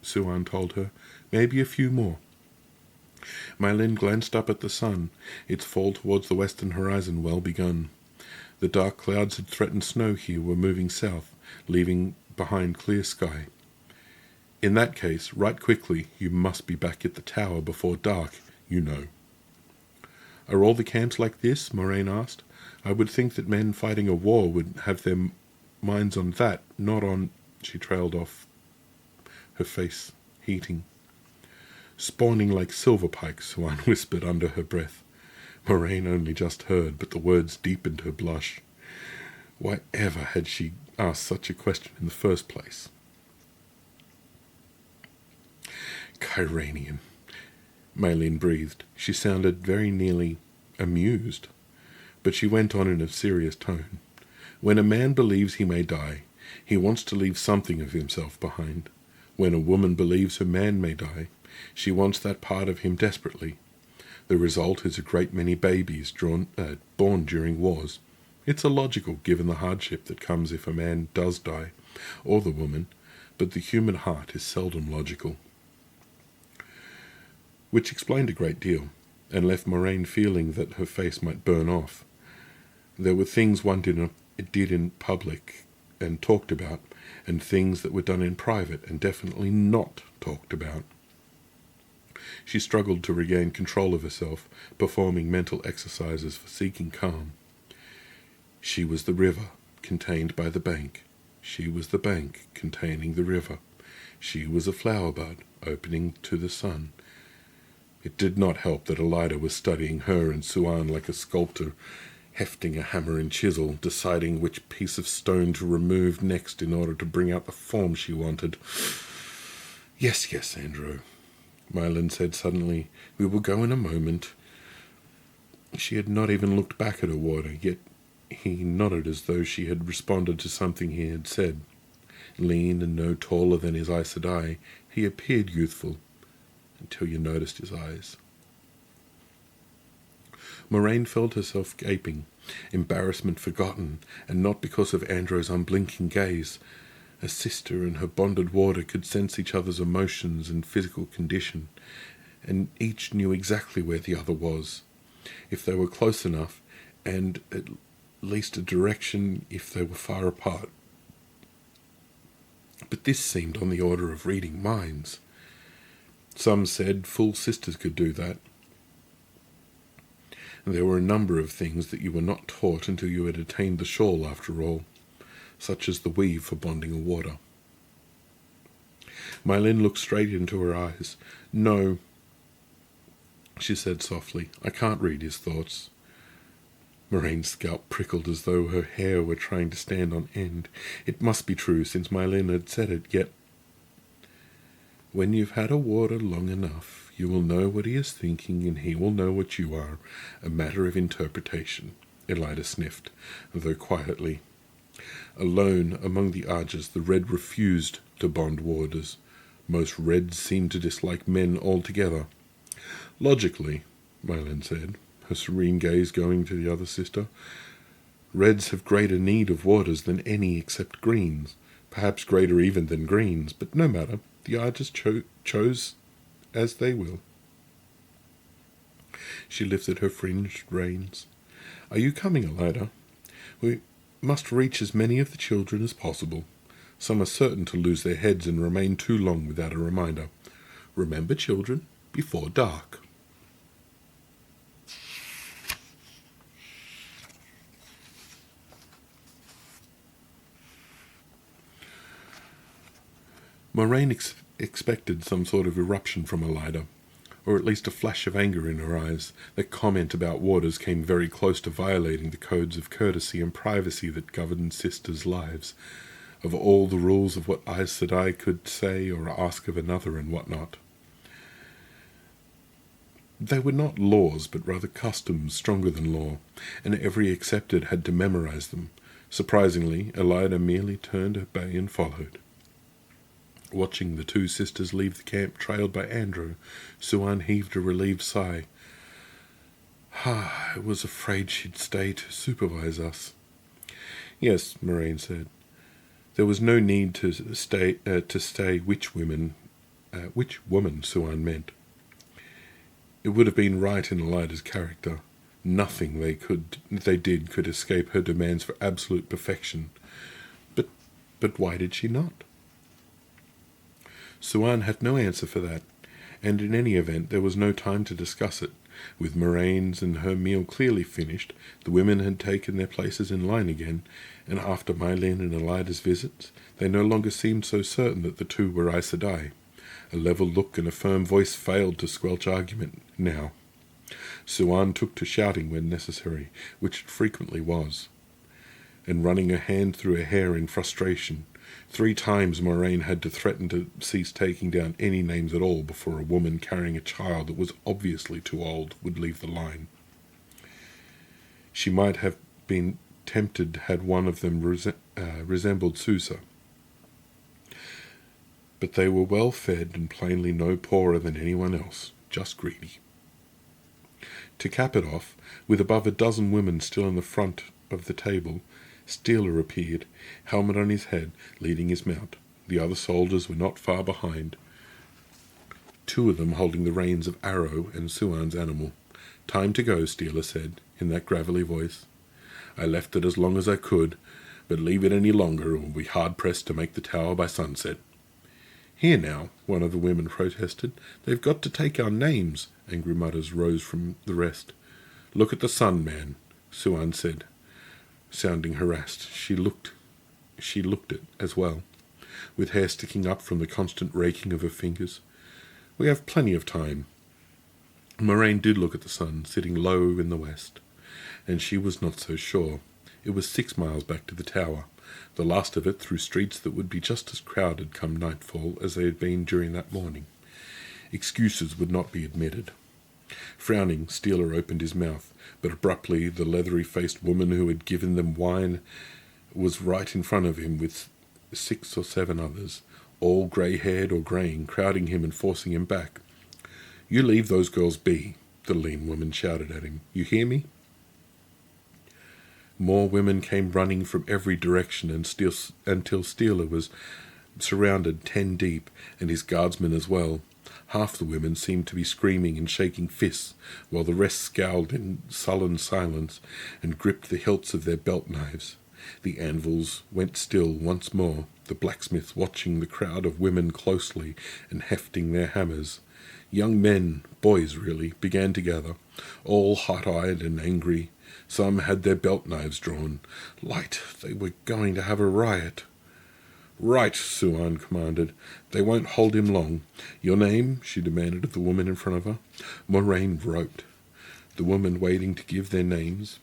Suan told her. "Maybe a few more." Mylene glanced up at the sun, its fall towards the western horizon well begun. The dark clouds that threatened snow here were moving south, leaving behind clear sky. In that case, write quickly. You must be back at the tower before dark, you know. Are all the camps like this? Moraine asked. I would think that men fighting a war would have their minds on that, not on... She trailed off, her face heating. Spawning like silverpike, Swan whispered under her breath. Moraine only just heard, but the words deepened her blush. Why ever had she asked such a question in the first place? Kyranian, Maylene breathed. She sounded very nearly amused, but she went on in a serious tone. When a man believes he may die, he wants to leave something of himself behind. When a woman believes her man may die, she wants that part of him desperately. The result is a great many babies born during wars. It's illogical given the hardship that comes if a man does die, or the woman, but the human heart is seldom logical. Which explained a great deal, and left Moraine feeling that her face might burn off. There were things one did in public and talked about, and things that were done in private and definitely not talked about. She struggled to regain control of herself, performing mental exercises for seeking calm. She was the river, contained by the bank. She was the bank, containing the river. She was a flower bud, opening to the sun. It did not help that Elida was studying her and Suan like a sculptor, hefting a hammer and chisel, deciding which piece of stone to remove next in order to bring out the form she wanted. Yes, Andrew, Mylan said suddenly. We will go in a moment. She had not even looked back at her warder, yet he nodded as though she had responded to something he had said. Lean and no taller than his Aes Sedai, he appeared youthful, until you noticed his eyes. Moraine felt herself gaping, embarrassment forgotten, and not because of Andro's unblinking gaze. A sister and her bonded warder could sense each other's emotions and physical condition, and each knew exactly where the other was, if they were close enough, and at least a direction if they were far apart. But this seemed on the order of reading minds. Some said full sisters could do that. And there were a number of things that you were not taught until you had attained the shawl, after all, such as the weave for bonding a warder. Mylin looked straight into her eyes. No, she said softly, I can't read his thoughts. Moraine's scalp prickled as though her hair were trying to stand on end. It must be true, since Mylin had said it, yet... When you've had a warder long enough, you will know what he is thinking, and he will know what you are. A matter of interpretation, Elida sniffed, though quietly. Alone among the Arges, the Red refused to bond warders. Most Reds seemed to dislike men altogether. Logically, Mylin said, her serene gaze going to the other sister, Reds have greater need of warders than any except Greens, perhaps greater even than Greens, but no matter. The Arges chose as they will. She lifted her fringed reins. Are you coming, Elida? We must reach as many of the children as possible. Some are certain to lose their heads and remain too long without a reminder. Remember, children, before dark. Moraine expected some sort of eruption from Elida, or at least a flash of anger in her eyes. That comment about warders came very close to violating the codes of courtesy and privacy that governed sisters' lives, of all the rules of what Aes Sedai could say or ask of another and what not. They were not laws, but rather customs stronger than law, and every accepted had to memorize them. Surprisingly, Elida merely turned her bay and followed. Watching the two sisters leave the camp trailed by Andrew, Suan heaved a relieved sigh. I was afraid she'd stay to supervise us. Yes, Moraine said. There was no need to say which woman Suan meant. It would have been right in Elida's character. Nothing they did could escape her demands for absolute perfection. But why did she not? Suan had no answer for that, and in any event there was no time to discuss it. With Moraine's and her meal clearly finished, the women had taken their places in line again, and after Mylene and Elida's visits, they no longer seemed so certain that the two were Aes Sedai. A level look and a firm voice failed to squelch argument now. Suan took to shouting when necessary, which it frequently was, and running a hand through her hair in frustration. 3 times Moraine had to threaten to cease taking down any names at all before a woman carrying a child that was obviously too old would leave the line. She might have been tempted had one of them resembled Susa, but they were well fed and plainly no poorer than anyone else, just greedy. To cap it off, with above a dozen women still in the front of the table, Steeler appeared, helmet on his head, leading his mount. The other soldiers were not far behind, 2 of them holding the reins of Arrow and Suan's animal. "Time to go," Steeler said, in that gravelly voice. "I left it as long as I could, but leave it any longer and we'll be hard-pressed to make the tower by sunset." "Here now," one of the women protested. "They've got to take our names." Angry mutters rose from the rest. "Look at the sun, man," Suan said, sounding harassed. She looked it as well, with hair sticking up from the constant raking of her fingers. "We have plenty of time." Moraine did look at the sun, sitting low in the west, and she was not so sure. It was 6 miles back to the tower, the last of it through streets that would be just as crowded come nightfall as they had been during that morning. Excuses would not be admitted. Frowning, Steeler opened his mouth, but abruptly the leathery-faced woman who had given them wine was right in front of him with 6 or 7 others, all grey-haired or greying, crowding him and forcing him back. "You leave those girls be," the lean woman shouted at him. "You hear me?" More women came running from every direction until Steeler was surrounded 10 deep, and his guardsmen as well. Half the women seemed to be screaming and shaking fists, while the rest scowled in sullen silence and gripped the hilts of their belt knives. The anvils went still once more, the blacksmiths watching the crowd of women closely and hefting their hammers. Young men, boys really, began to gather, all hot-eyed and angry. Some had their belt knives drawn. Light, they were going to have a riot. "Right," Suan commanded. "They won't hold him long. Your name?" she demanded of the woman in front of her. Moraine wrote. The women waiting to give their names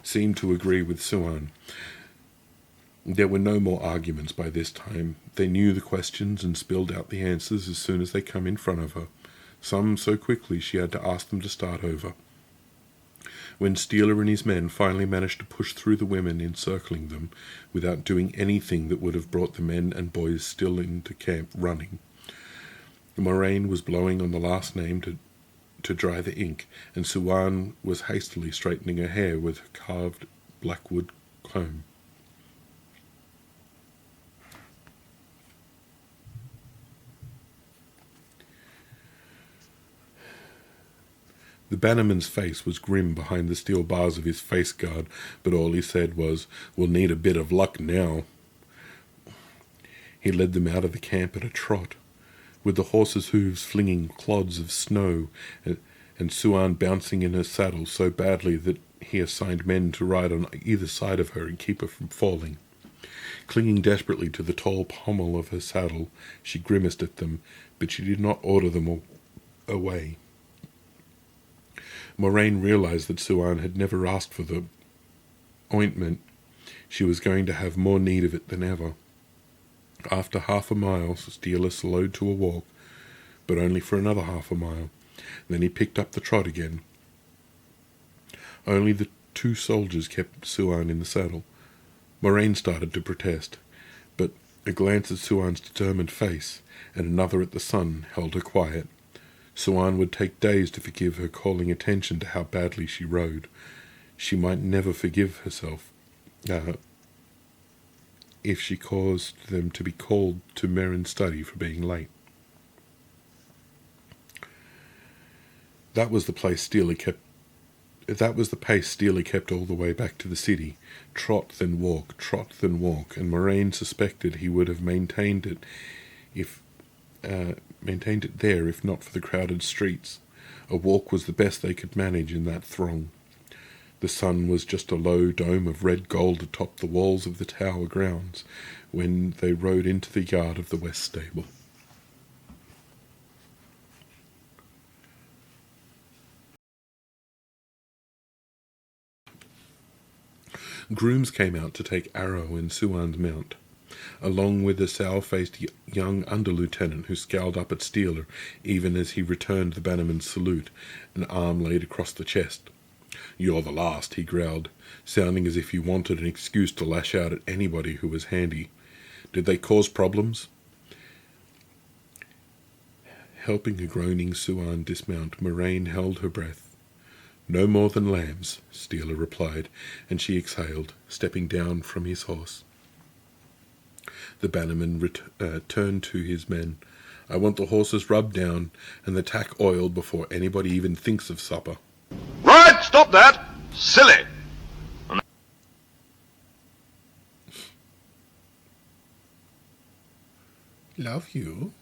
seemed to agree with Suan. There were no more arguments by this time. They knew the questions and spilled out the answers as soon as they come in front of her, some so quickly she had to ask them to start over. When Steeler and his men finally managed to push through the women encircling them without doing anything that would have brought the men and boys still into camp running, Moraine was blowing on the last name to dry the ink, and Suan was hastily straightening her hair with her carved blackwood comb. The bannerman's face was grim behind the steel bars of his face guard, but all he said was, "We'll need a bit of luck now." He led them out of the camp at a trot, with the horses' hooves flinging clods of snow, and Suan bouncing in her saddle so badly that he assigned men to ride on either side of her and keep her from falling. Clinging desperately to the tall pommel of her saddle, she grimaced at them, but she did not order them away. Moraine realized that Suan had never asked for the ointment. She was going to have more need of it than ever. After half a mile, Steeler slowed to a walk, but only for another half a mile. Then he picked up the trot again. Only the 2 soldiers kept Suan in the saddle. Moraine started to protest, but a glance at Suan's determined face and another at the sun held her quiet. Suan would take days to forgive her calling attention to how badly she rode. She might never forgive herself if she caused them to be called to Merrin's study for being late. That was the place Steeler kept That was the pace Steele kept all the way back to the city. Trot, then walk, and Moraine suspected he would have maintained it there if not for the crowded streets. A walk was the best they could manage in that throng. The sun was just a low dome of red gold atop the walls of the tower grounds when they rode into the yard of the West Stable. Grooms came out to take Arrow and Suan's mount, along with a sour-faced young under-lieutenant who scowled up at Steele even as he returned the bannerman's salute, an arm laid across the chest. "You're the last," he growled, sounding as if he wanted an excuse to lash out at anybody who was handy. "Did they cause problems?" Helping a groaning Suan dismount, Moraine held her breath. "No more than lambs," Steele replied, and she exhaled, stepping down from his horse. The bannerman turned to his men. "I want the horses rubbed down and the tack oiled before anybody even thinks of supper." Right, stop that! Silly! "Love you?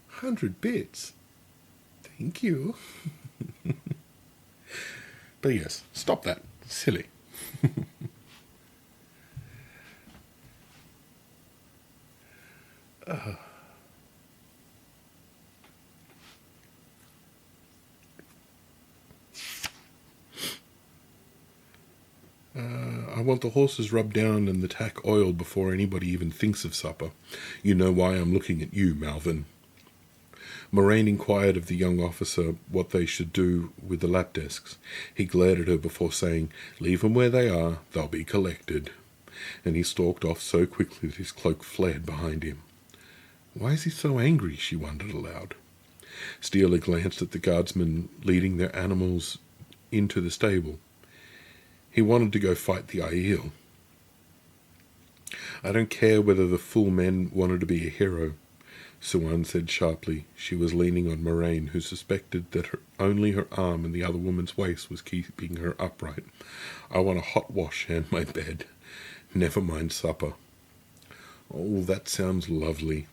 100 bits. Thank you." But yes, stop that. Silly. I want the horses rubbed down and the tack oiled before anybody even thinks of supper. You know why I'm looking at you, Malvin." Moraine inquired of the young officer what they should do with the lap desks. He glared at her before saying, "Leave them where they are, they'll be collected." And he stalked off so quickly that his cloak flared behind him. Why is he so angry, she wondered aloud. Steele glanced at the guardsmen leading their animals into the stable. He wanted to go fight the Aiel. "I don't care whether the fool men wanted to be a hero," Suan said sharply. She was leaning on Moraine, who suspected that only her arm and the other woman's waist was keeping her upright. "I want a hot wash and my bed. Never mind supper." "Oh, that sounds lovely,"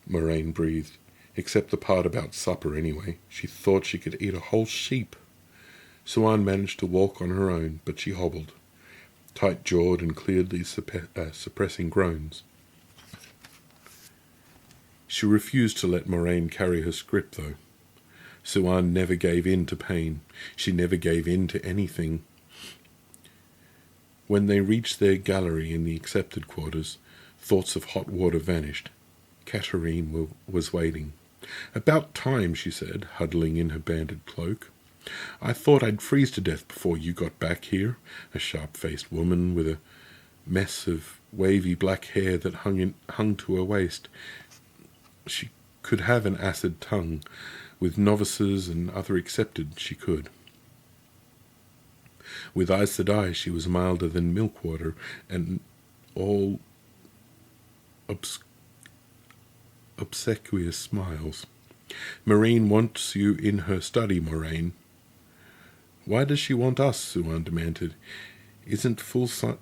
Moraine breathed. Except the part about supper, anyway. She thought she could eat a whole sheep. Suan managed to walk on her own, but she hobbled, tight-jawed and clearly suppressing groans. She refused to let Moraine carry her scrip, though. Suan never gave in to pain. She never gave in to anything. When they reached their gallery in the accepted quarters, thoughts of hot water vanished. Katerine was waiting. "About time," she said, huddling in her banded cloak. "I thought I'd freeze to death before you got back here." A sharp-faced woman with a mess of wavy black hair that hung to her waist. She could have an acid tongue. With novices and other accepted, she could. With Aes Sedai, she was milder than milk water, and all obsequious smiles. "Moraine wants you in her study, Moraine." "Why does she want us?" Suan demanded. It isn't full sunset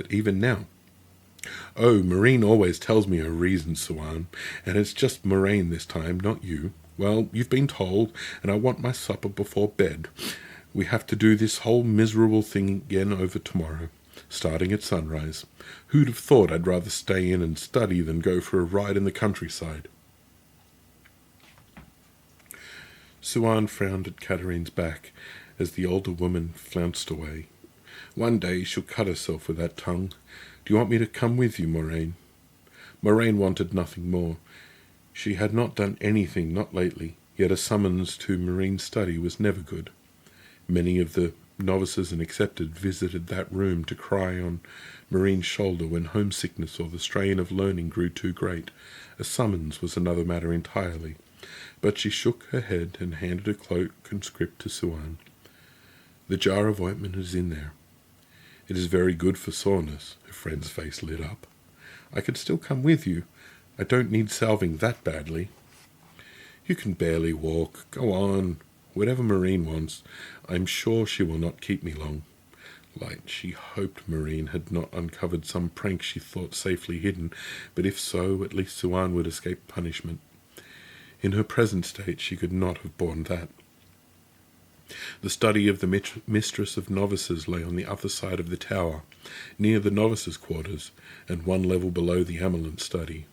even now." "Oh, Moraine always tells me her reasons, Suan, and it's just Moraine this time, not you. Well, you've been told, and I want my supper before bed. We have to do this whole miserable thing again over tomorrow, starting at sunrise. Who'd have thought I'd rather stay in and study than go for a ride in the countryside?" Suan frowned at Katerine's back as the older woman flounced away. "One day she'll cut herself with that tongue. Do you want me to come with you, Moraine?" Moraine wanted nothing more. She had not done anything, not lately, yet a summons to Marine's study was never good. Many of the novices and accepted visited that room to cry on Marine's shoulder when homesickness or the strain of learning grew too great. A summons was another matter entirely. But she shook her head and handed a cloak and script to Suan. "The jar of ointment is in there. It is very good for soreness." Her friend's face lit up. "I could still come with you. I don't need salving that badly." "You can barely walk. Go on." Whatever Marine wants, I'm sure she will not keep me long. Light, she hoped Marine had not uncovered some prank she thought safely hidden, but if so, at least Suan would escape punishment. In her present state, she could not have borne that. The study of the mistress of novices lay on the other side of the tower, near the novices' quarters, and one level below the Amelan study.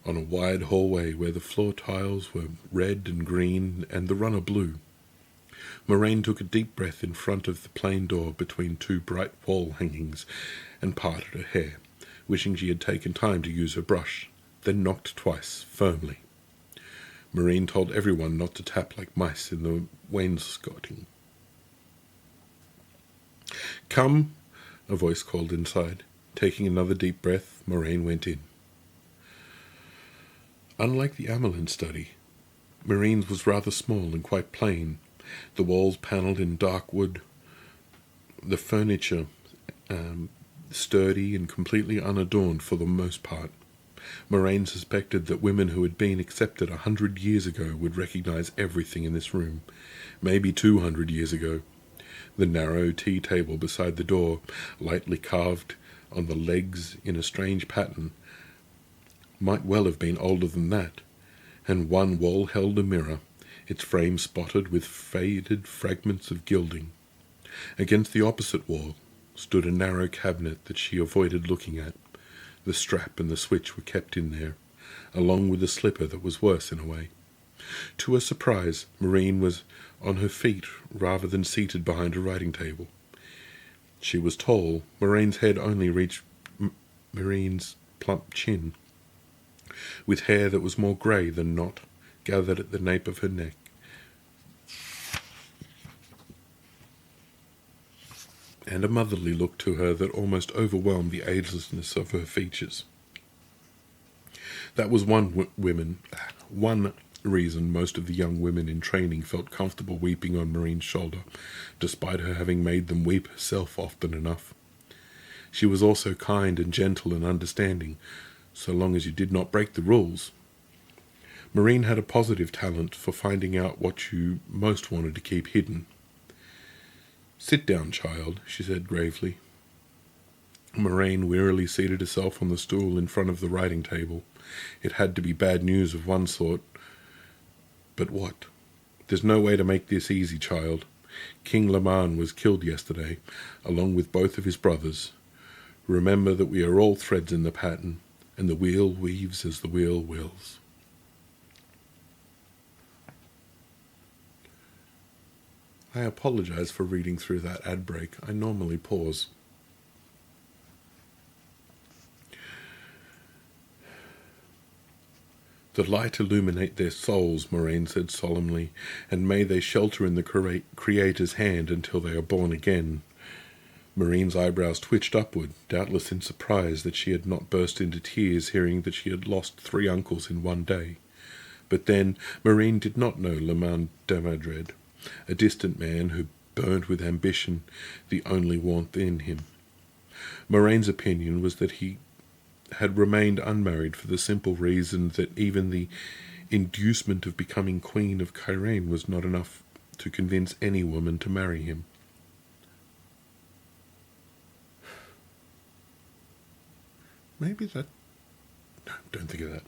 On a wide hallway where the floor tiles were red and green and the runner blue, Moraine took a deep breath in front of the plain door between two bright wall hangings and parted her hair, wishing she had taken time to use her brush, then knocked twice, firmly. Moraine told everyone not to tap like mice in the wainscoting. "Come," a voice called inside. Taking another deep breath, Moraine went in. Unlike the Amelan study, Marine's was rather small and quite plain, the walls panelled in dark wood, the furniture sturdy and completely unadorned for the most part. Moraine suspected that women who had been accepted 100 years ago would recognize everything in this room, maybe 200 years ago. The narrow tea table beside the door, lightly carved on the legs in a strange pattern, might well have been older than that, and one wall held a mirror, its frame spotted with faded fragments of gilding. Against the opposite wall stood a narrow cabinet that she avoided looking at. The strap and the switch were kept in there, along with the slipper that was worse in a way. To her surprise, Marine was on her feet rather than seated behind a writing table. She was tall. Marine's head only reached Marine's plump chin, with hair that was more grey than not, gathered at the nape of her neck. And a motherly look to her that almost overwhelmed the agelessness of her features. That was one reason most of the young women in training felt comfortable weeping on Marine's shoulder, despite her having made them weep herself often enough. She was also kind and gentle and understanding, so long as you did not break the rules. Marine had a positive talent for finding out what you most wanted to keep hidden. "Sit down, child," she said gravely. Moraine wearily seated herself on the stool in front of the writing table. It had to be bad news of one sort. But what? "There's no way to make this easy, child. King Laman was killed yesterday, along with both of his brothers. Remember that we are all threads in the pattern, and the wheel weaves as the wheel wills." I apologize for reading through that ad break. I normally pause. "The light illuminate their souls," Moraine said solemnly, "and may they shelter in the Creator's hand until they are born again." Marine's eyebrows twitched upward, doubtless in surprise that she had not burst into tears hearing that she had lost 3 uncles in one day. But then, Marine did not know Laman Damadred, a distant man who burned with ambition, the only warmth in him. Moraine's opinion was that he had remained unmarried for the simple reason that even the inducement of becoming Queen of Kyrene was not enough to convince any woman to marry him. Maybe that... No, don't think of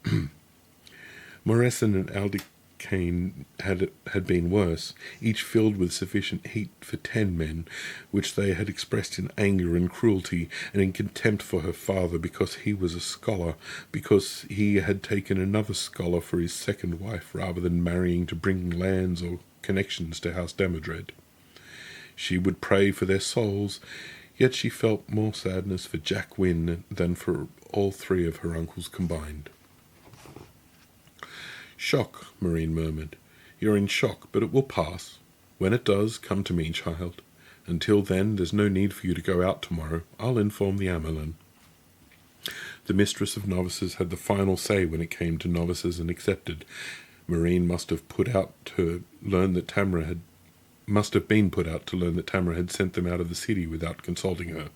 that. Moresson and Aldicane had been worse, each filled with sufficient heat for 10 men, which they had expressed in anger and cruelty, and in contempt for her father because he was a scholar, because he had taken another scholar for his second wife rather than marrying to bring lands or connections to House Damadred. She would pray for their souls, yet she felt more sadness for Jack Wynne than for all 3 of her uncles combined. "Shock," Marine murmured. "You're in shock, but it will pass. When it does, come to me, child. Until then, there's no need for you to go out tomorrow. I'll inform the Amelan." The mistress of novices had the final say when it came to novices and accepted. Marine must have been put out to learn that Tamara had sent them out of the city without consulting her.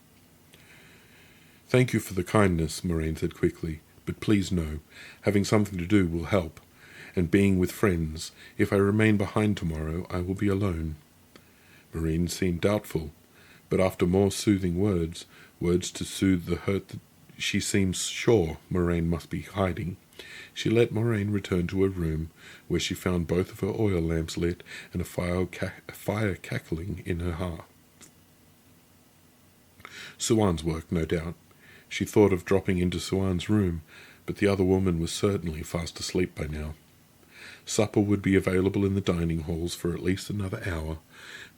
"Thank you for the kindness," Moraine said quickly, "but please no. Having something to do will help. and being with friends. If I remain behind tomorrow, I will be alone. Maureen seemed doubtful, but after more soothing words to soothe the hurt that she seemed sure Moraine must be hiding, she let Moraine return to her room, where she found both of her oil lamps lit and a fire cackling in her hearth. Suan's work, no doubt. She thought of dropping into Suan's room, but the other woman was certainly fast asleep by now. Supper would be available in the dining halls for at least another hour,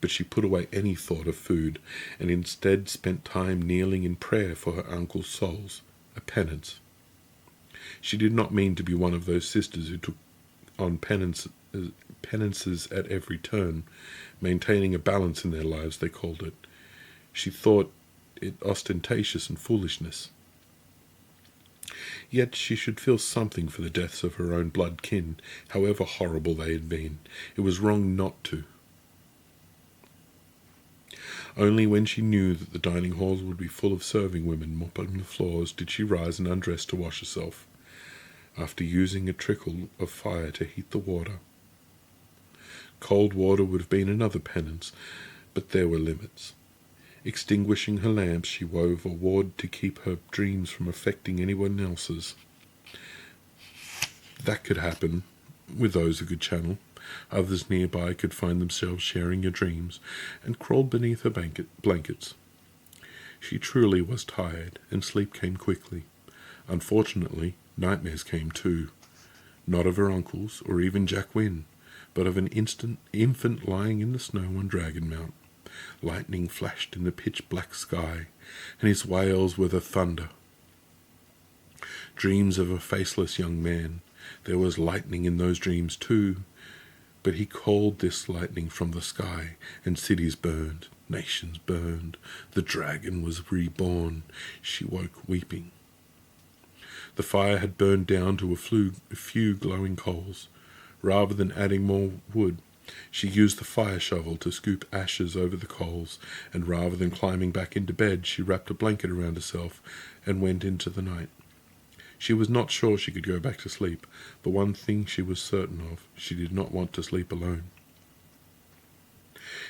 but she put away any thought of food, and instead spent time kneeling in prayer for her uncle's souls, a penance. She did not mean to be one of those sisters who took on penances at every turn, maintaining a balance in their lives, they called it. She thought it ostentatious and foolishness. Yet she should feel something for the deaths of her own blood kin, however horrible they had been. It was wrong not to. Only when she knew that the dining halls would be full of serving women mopping the floors did she rise and undress to wash herself, after using a trickle of fire to heat the water. Cold water would have been another penance, but there were limits. Extinguishing her lamps, she wove a ward to keep her dreams from affecting anyone else's. That could happen with those who could channel. Others nearby could find themselves sharing your dreams, and crawled beneath her blankets. She truly was tired, and sleep came quickly. Unfortunately, nightmares came too. Not of her uncles, or even Jack Wynne, but of an infant lying in the snow on Dragon Mount. Lightning flashed in the pitch-black sky, and his wails were the thunder. Dreams of a faceless young man. There was lightning in those dreams too, but he called this lightning from the sky, and cities burned, nations burned. The dragon was reborn. She woke weeping. The fire had burned down to a few glowing coals. Rather than adding more wood, she used the fire shovel to scoop ashes over the coals, and rather than climbing back into bed, she wrapped a blanket around herself and went into the night. She was not sure she could go back to sleep, but one thing she was certain of, she did not want to sleep alone.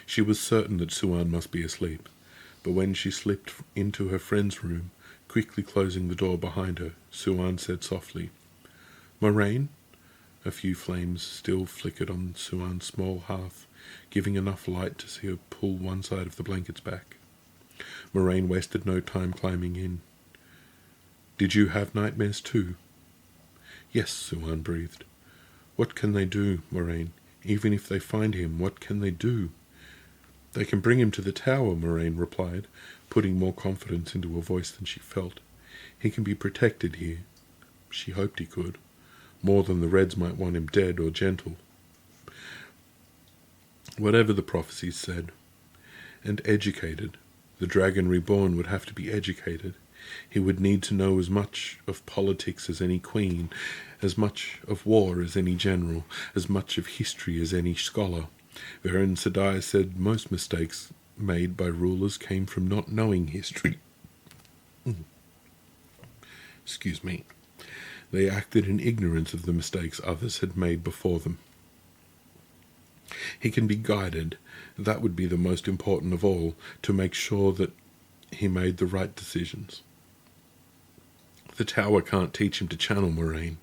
She was certain that Suan must be asleep, but when she slipped into her friend's room, quickly closing the door behind her, Suan said softly, "Moraine?" A few flames still flickered on Suan's small hearth, giving enough light to see her pull one side of the blankets back. Moraine wasted no time climbing in. "Did you have nightmares too?" "Yes," Suan breathed. "What can they do, Moraine? Even if they find him, what can they do?" "They can bring him to the tower," Moraine replied, putting more confidence into her voice than she felt. "He can be protected here." She hoped he could. More than the Reds might want him dead or gentle. Whatever the prophecies said. And educated. The dragon reborn would have to be educated. He would need to know as much of politics as any queen, as much of war as any general, as much of history as any scholar. Varen Sedai said most mistakes made by rulers came from not knowing history. Excuse me. They acted in ignorance of the mistakes others had made before them. He can be guided. That would be the most important of all, to make sure that he made the right decisions. The tower can't teach him to channel Moraine.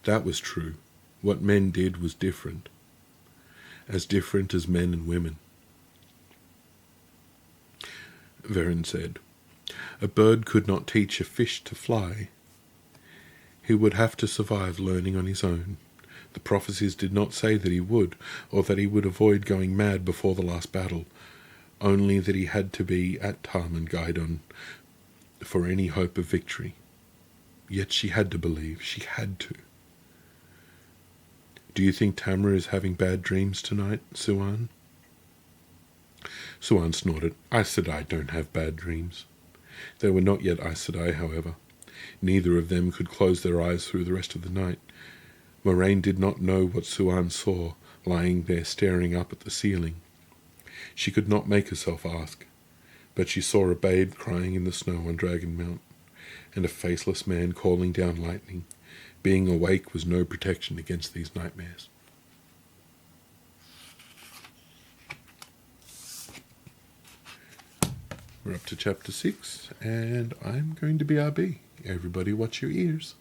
That was true. What men did was different. As different as men and women. Varen said, "A bird could not teach a fish to fly. He would have to survive learning on his own. The prophecies did not say that he would, or that he would avoid going mad before the last battle, only that he had to be at Tarman Gaidon for any hope of victory. Yet she had to believe. She had to." "Do you think Tamara is having bad dreams tonight, Suan?" Suan snorted. "Aes Sedai don't have bad dreams." They were not yet Aes Sedai, however. Neither of them could close their eyes through the rest of the night. Moraine did not know what Suan saw, lying there staring up at the ceiling. She could not make herself ask, but she saw a babe crying in the snow on Dragon Mount, and a faceless man calling down lightning, Being awake was no protection against these nightmares. We're up to chapter 6, and I'm going to be RB. Everybody watch your ears.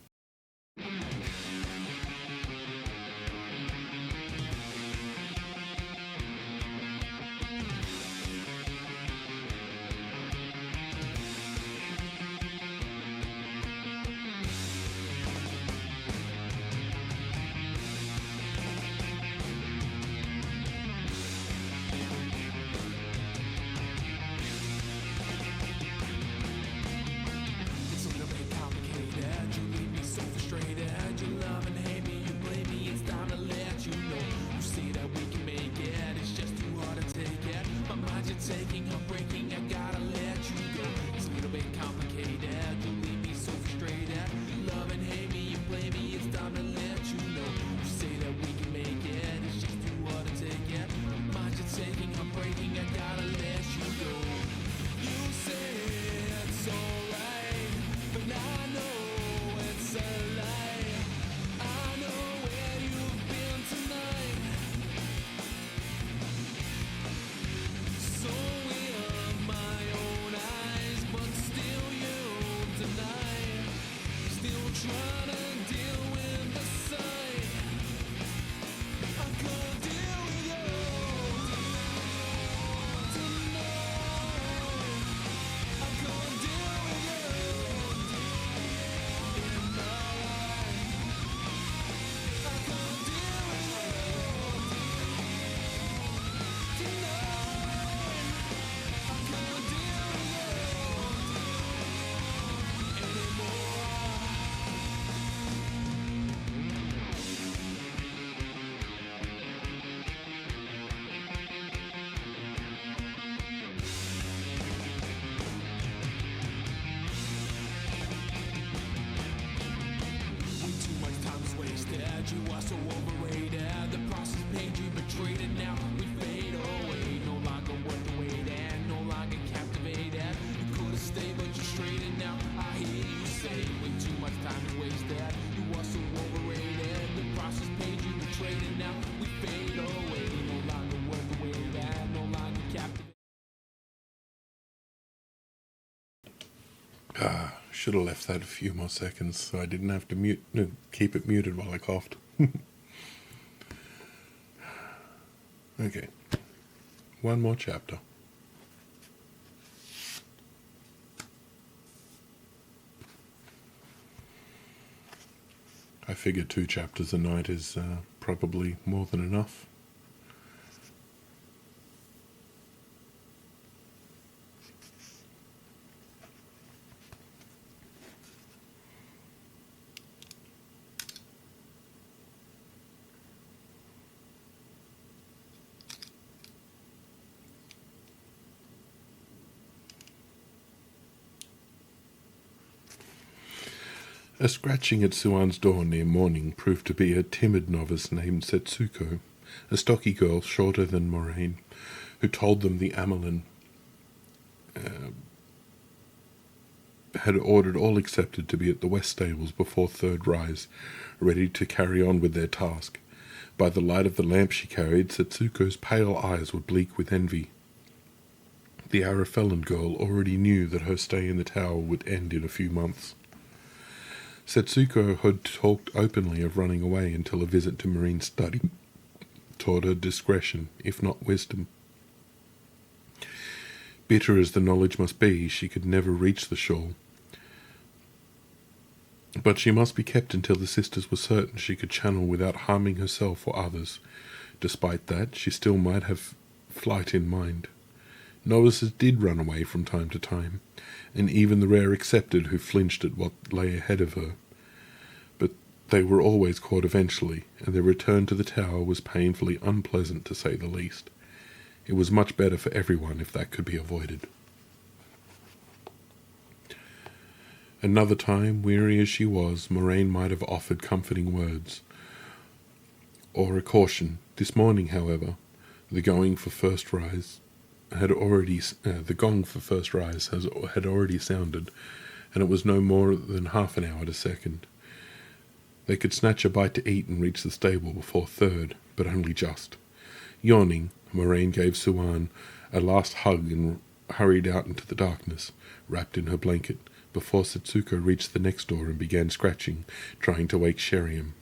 It's a little bit complicated. You leave me so frustrated. You love and hate me, you blame me. It's time to let you know. You say that we can make it. It's just too hard to take it. My mind you're taking, I'm breaking. I gotta let you go. It's a little bit complicated. You leave me so frustrated. You love and hate me, you blame me. It's time to let you know. You say that we can make it. It's just too hard to take it. My mind you're taking, I'm breaking. I gotta let you go. You say it's alright, but I know it's a lie. I know where you've been tonight. So in my own eyes, but still you deny. Still trying to deal with the sight. I can't deal with you tonight. I can't deal with you in my life. I can't deal with you tonight. I can't deal with you anymore. Way too much time's wasted. You are so overrated. The process made you betrayed, and now we fade away. No longer worth the wait and no longer captivated. You could have stayed, but you're straight, and now I hear you say, way too much time is wasted. You are so overrated. The process made you betrayed, and now we fade away. No longer worth the wait and no longer captivated. Should have left that a few more seconds so I didn't have to keep it muted while I coughed. Okay. One more chapter. I figure 2 chapters a night is probably more than enough. A scratching at Suan's door near morning proved to be a timid novice named Setsuko, a stocky girl shorter than Moraine, who told them the Amelin had ordered all accepted to be at the west stables before third rise, ready to carry on with their task. By the light of the lamp she carried, Setsuko's pale eyes were bleak with envy. The Arafellan girl already knew that her stay in the tower would end in a few months. Setsuko had talked openly of running away until a visit to Marine's study taught her discretion, if not wisdom. Bitter as the knowledge must be, she could never reach the shawl. But she must be kept until the sisters were certain she could channel without harming herself or others. Despite that, she still might have flight in mind. Novices did run away from time to time, and even the rare accepted who flinched at what lay ahead of her. But they were always caught eventually, and their return to the tower was painfully unpleasant to say the least. It was much better for everyone if that could be avoided. Another time, weary as she was, Moraine might have offered comforting words, or a caution. This morning, however, the gong for first rise had already sounded, and it was no more than half an hour to second. They could snatch a bite to eat and reach the stable before third, but only just. Yawning, Moraine gave Suan a last hug and hurried out into the darkness, wrapped in her blanket, before Setsuko reached the next door and began scratching, trying to wake Sheriam.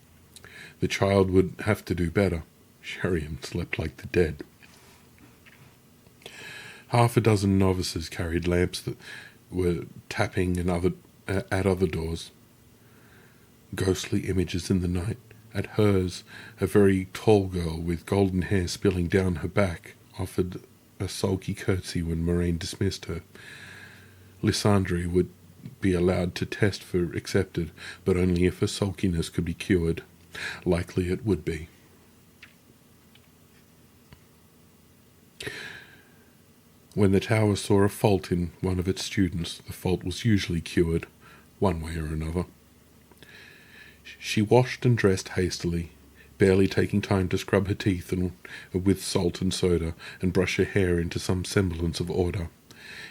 The child would have to do better. Sheriam slept like the dead. Half a dozen novices carried lamps that were tapping at other doors. Ghostly images in the night. At hers, a very tall girl with golden hair spilling down her back offered a sulky curtsy when Moraine dismissed her. Lysandre would be allowed to test for accepted, but only if her sulkiness could be cured. Likely it would be. When the tower saw a fault in one of its students, the fault was usually cured, one way or another. She washed and dressed hastily, barely taking time to scrub her teeth with salt and soda and brush her hair into some semblance of order.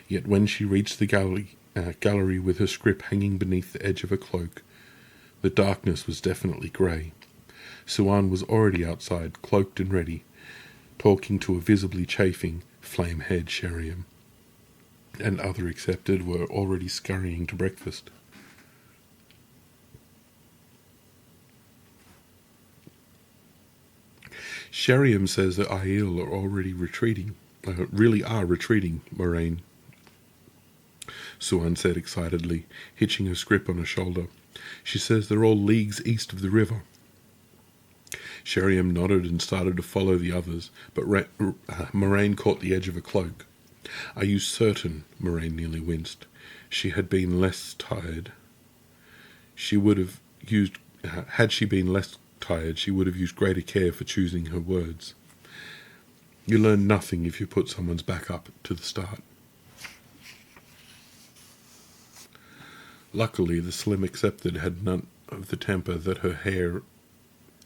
Yet when she reached the gallery with her scrip hanging beneath the edge of her cloak, the darkness was definitely grey. Suan was already outside, cloaked and ready, talking to a visibly chafing, flame-haired Sheriam, and other accepted were already scurrying to breakfast. Sheriam says that Aiel are already retreating, Moraine, Suan said excitedly, hitching her scrip on her shoulder. She says they're all leagues east of the river. Sheriam nodded and started to follow the others, but Moraine caught the edge of her cloak. Are you certain? Moraine nearly winced. She had been less tired. Had she been less tired, she would have used greater care for choosing her words. You learn nothing if you put someone's back up to the start. Luckily, the slim accepted had none of the temper that her hair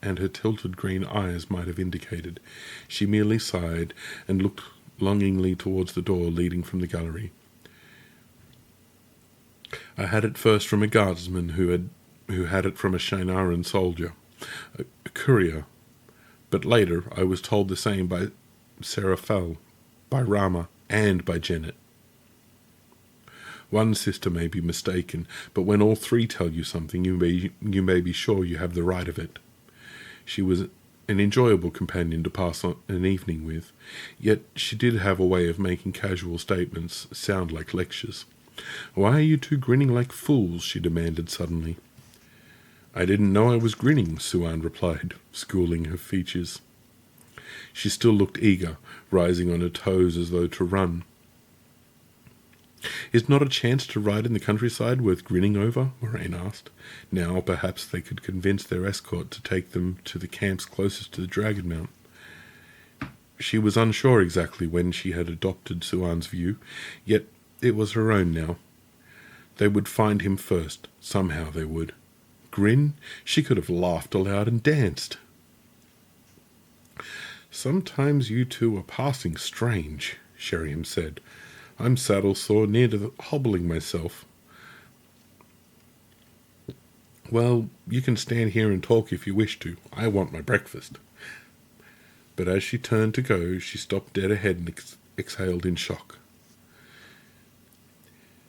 and her tilted green eyes might have indicated. She merely sighed and looked longingly towards the door leading from the gallery. I had it first from a guardsman who had it from a Shinaran soldier, a courier, but later I was told the same by Seraphel, by Rama, and by Janet. One sister may be mistaken, but when all three tell you something, you may be sure you have the right of it. She was an enjoyable companion to pass on an evening with, yet she did have a way of making casual statements sound like lectures. Why are you two grinning like fools? She demanded suddenly. I didn't know I was grinning, Suan replied, schooling her features. She still looked eager, rising on her toes as though to run. Is not a chance to ride in the countryside worth grinning over? Moraine asked. Now perhaps they could convince their escort to take them to the camps closest to the Dragon Mount. She was unsure exactly when she had adopted Suan's view, yet it was her own now. They would find him first. Somehow they would. Grin? She could have laughed aloud and danced. Sometimes you two are passing strange, Sheriam said. I'm saddle sore near to hobbling myself. Well, you can stand here and talk if you wish to. I want my breakfast. But as she turned to go, she stopped dead ahead and exhaled in shock.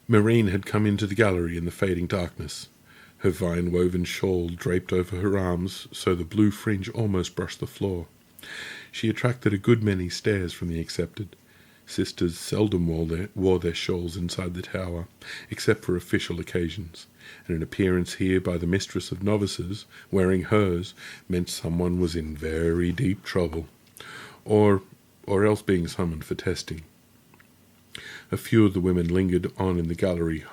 Moraine had come into the gallery in the fading darkness. Her vine-woven shawl draped over her arms so the blue fringe almost brushed the floor. She attracted a good many stares from the accepted. Sisters seldom wore their shawls inside the tower, except for official occasions, and an appearance here by the mistress of novices, wearing hers, meant someone was in very deep trouble, or else being summoned for testing. A few of the women lingered on in the gallery,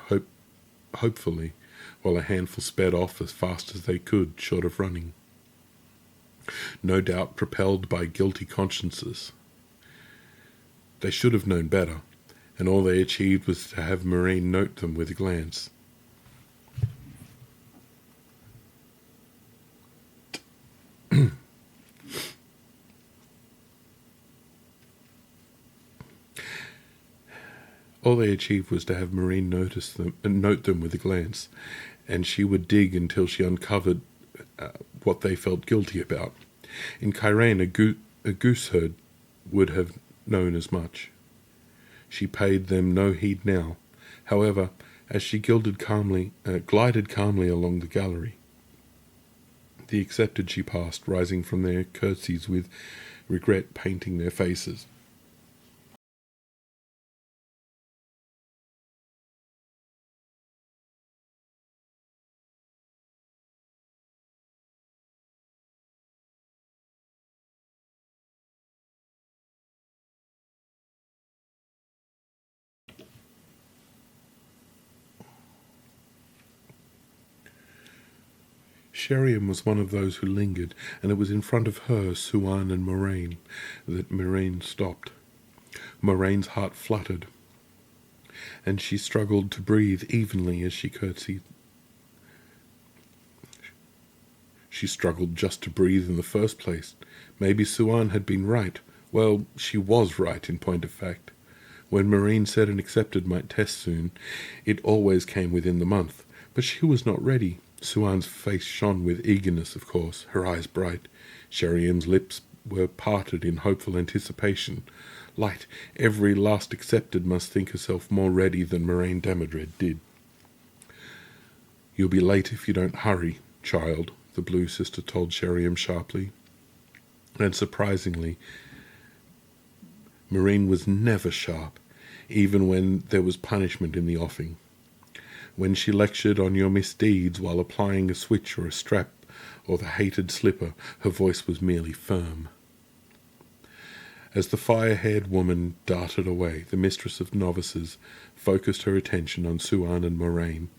hopefully, while a handful sped off as fast as they could, short of running. No doubt propelled by guilty consciences. They should have known better, and all they achieved was to have Moraine note them with a glance. All they achieved was to have Moraine note them with a glance, and she would dig until she uncovered what they felt guilty about. In Kyrene, a gooseherd would have known as much. She paid them no heed now. However, as she glided calmly along the gallery, the accepted she passed, rising from their curtsies with regret painting their faces. Sheriam was one of those who lingered, and it was in front of her, Suan and Moraine, that Moraine stopped. Moraine's heart fluttered, and she struggled to breathe evenly as she curtsied. She struggled just to breathe in the first place. Maybe Suan had been right. Well, she was right, in point of fact. When Moraine said an accepted might test soon, it always came within the month. But she was not ready. Suan's face shone with eagerness, of course, her eyes bright. Sheriam's lips were parted in hopeful anticipation. Light, every last accepted must think herself more ready than Moraine Damodred did. "You'll be late if you don't hurry, child," the Blue Sister told Sheriam sharply. And surprisingly, Moraine was never sharp, even when there was punishment in the offing. When she lectured on your misdeeds while applying a switch or a strap or the hated slipper, her voice was merely firm. As the fire-haired woman darted away, the mistress of novices focused her attention on Suan and Moraine.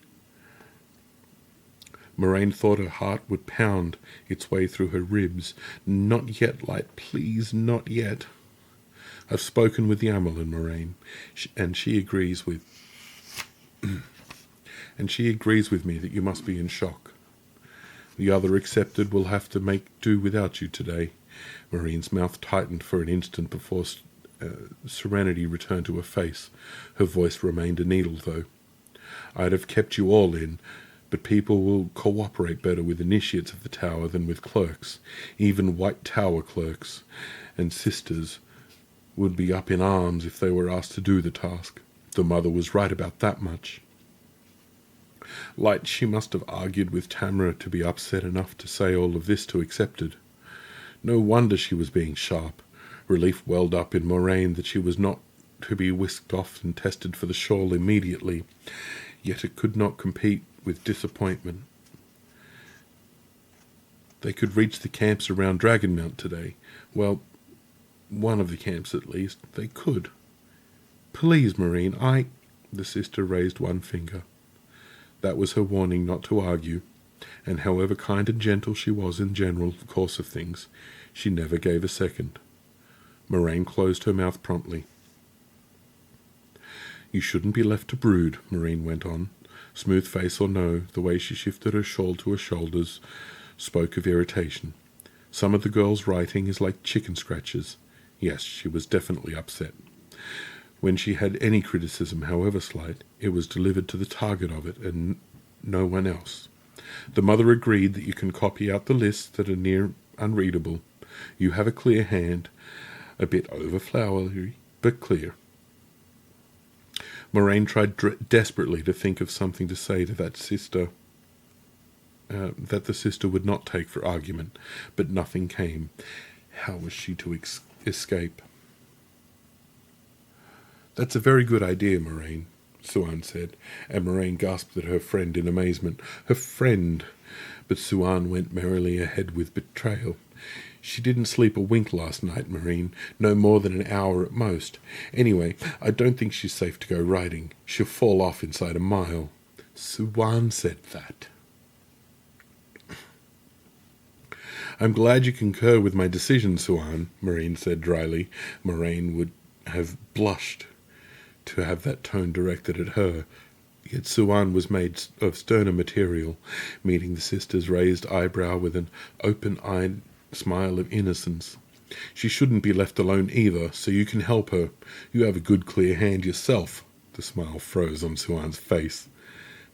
Moraine thought her heart would pound its way through her ribs. "Not yet, Light, please, not yet. I've spoken with Yamal and Moraine, and she agrees with me that you must be in shock. The other accepted will have to make do without you today." Marine's mouth tightened for an instant before serenity returned to her face. Her voice remained a needle, though. "I'd have kept you all in, but people will cooperate better with initiates of the tower than with clerks. Even White Tower clerks and sisters would be up in arms if they were asked to do the task. The mother was right about that much." Light, she must have argued with Tamara to be upset enough to say all of this to accepted. No wonder she was being sharp. Relief welled up in Moraine that she was not to be whisked off and tested for the shawl immediately, yet it could not compete with disappointment. They could reach the camps around Dragonmount today. Well, one of the camps at least. They could. "Please, Moraine, The sister raised one finger. That was her warning not to argue, and however kind and gentle she was in the general course of things, she never gave a second. Moraine closed her mouth promptly. "You shouldn't be left to brood," Moraine went on. Smooth face or no, the way she shifted her shawl to her shoulders spoke of irritation. "Some of the girls' writing is like chicken scratches." Yes, she was definitely upset. When she had any criticism, however slight, it was delivered to the target of it and no one else. The mother agreed that you can copy out the lists that are near unreadable. You have a clear hand, a bit over-flowery, but clear. Moraine tried desperately to think of something to say to that sister, that the sister would not take for argument, but nothing came. How was she to escape? "That's a very good idea, Moraine," Suan said, and Moraine gasped at her friend in amazement. Her friend! But Suan went merrily ahead with betrayal. "She didn't sleep a wink last night, Moraine. No more than an hour at most. Anyway, I don't think she's safe to go riding. She'll fall off inside a mile." Suan said that. "I'm glad you concur with my decision, Suan," Moraine said dryly. Moraine would have blushed to have that tone directed at her, yet Suan was made of sterner material, meeting the sister's raised eyebrow with an open-eyed smile of innocence. "She shouldn't be left alone either, so you can help her. You have a good clear hand yourself." The smile froze on Suan's face,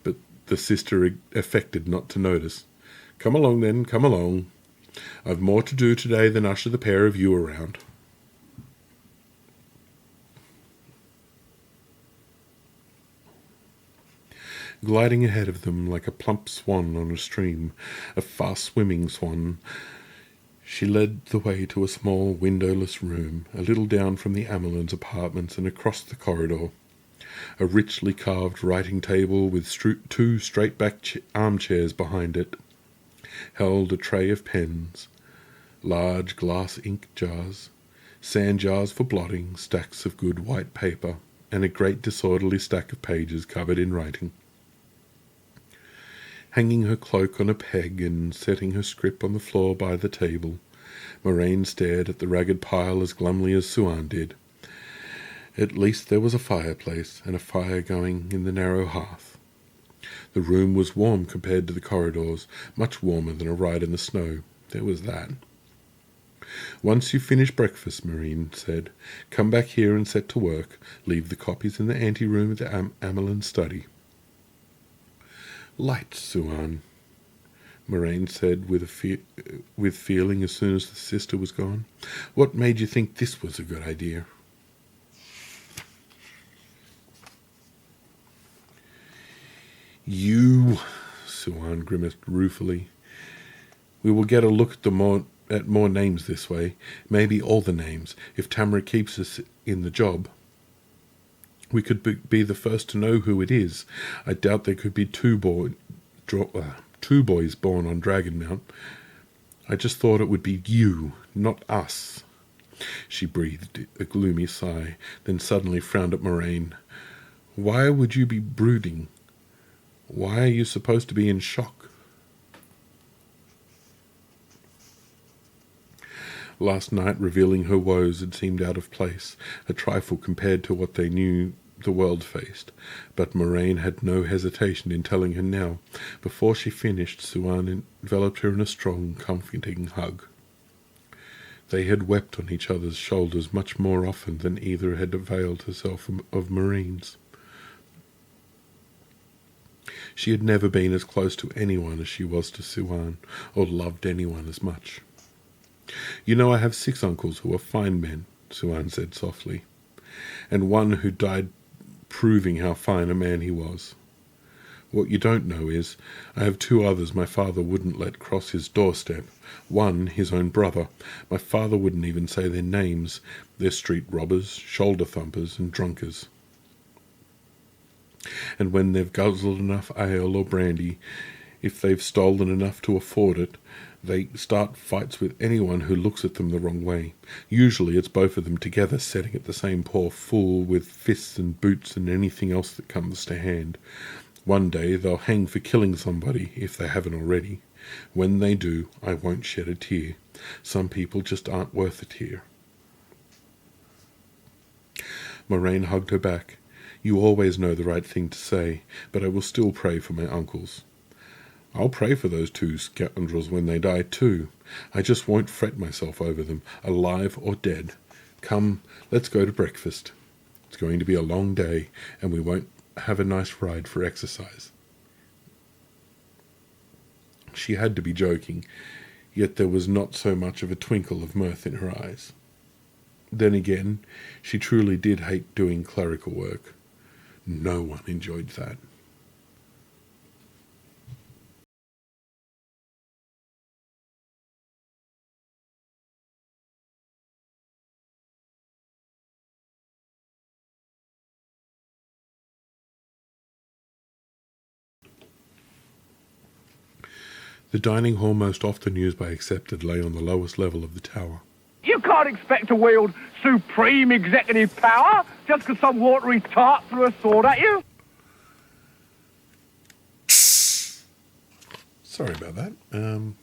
but the sister affected not to notice. Come along then, come along. I've more to do today than usher the pair of you around. Gliding ahead of them like a plump swan on a stream, a fast-swimming swan, she led the way to a small, windowless room, a little down from the Amelins' apartments and across the corridor. A richly carved writing table with two straight-back armchairs behind it held a tray of pens, large glass ink jars, sand jars for blotting, stacks of good white paper, and a great disorderly stack of pages covered in writing. Hanging her cloak on a peg and setting her scrip on the floor by the table, Moraine stared at the ragged pile as glumly as Suan did. At least there was a fireplace, and a fire going in the narrow hearth. The room was warm compared to the corridors, much warmer than a ride in the snow. There was that. Once you finish breakfast, Moraine said, come back here and set to work. Leave the copies in the anteroom of the Amelin study. Light, Suan, Moraine said with feeling as soon as the sister was gone. What made you think this was a good idea? You, Suan grimaced ruefully. We will get a look at more names this way, maybe all the names, if Tamara keeps us in the job. We could be the first to know who it is. I doubt there could be two boys born on Dragonmount. I just thought it would be you, not us. She breathed a gloomy sigh, then suddenly frowned at Moraine. Why would you be brooding? Why are you supposed to be in shock? Last night, revealing her woes had seemed out of place, a trifle compared to what they knew the world faced, but Moraine had no hesitation in telling her now. Before she finished, Suan enveloped her in a strong, comforting hug. They had wept on each other's shoulders much more often than either had availed herself of Marine's. She had never been as close to anyone as she was to Suan, or loved anyone as much. You know, I have 6 uncles who are fine men, Suan said softly, and one who died proving how fine a man he was. What you don't know is, I have 2 others my father wouldn't let cross his doorstep. One, his own brother. My father wouldn't even say their names. They're street robbers, shoulder thumpers, and drunkards. And when they've guzzled enough ale or brandy, if they've stolen enough to afford it, they start fights with anyone who looks at them the wrong way. Usually it's both of them together setting at the same poor fool with fists and boots and anything else that comes to hand. One day they'll hang for killing somebody, if they haven't already. When they do, I won't shed a tear. Some people just aren't worth a tear. Moraine hugged her back. You always know the right thing to say, but I will still pray for my uncles. I'll pray for those 2 scoundrels when they die too. I just won't fret myself over them, alive or dead. Come, let's go to breakfast. It's going to be a long day, and we won't have a nice ride for exercise. She had to be joking, yet there was not so much of a twinkle of mirth in her eyes. Then again, she truly did hate doing clerical work. No one enjoyed that. The dining hall most often used by Accepted lay on the lowest level of the tower. You can't expect to wield supreme executive power just because some watery tart threw a sword at you. Sorry about that.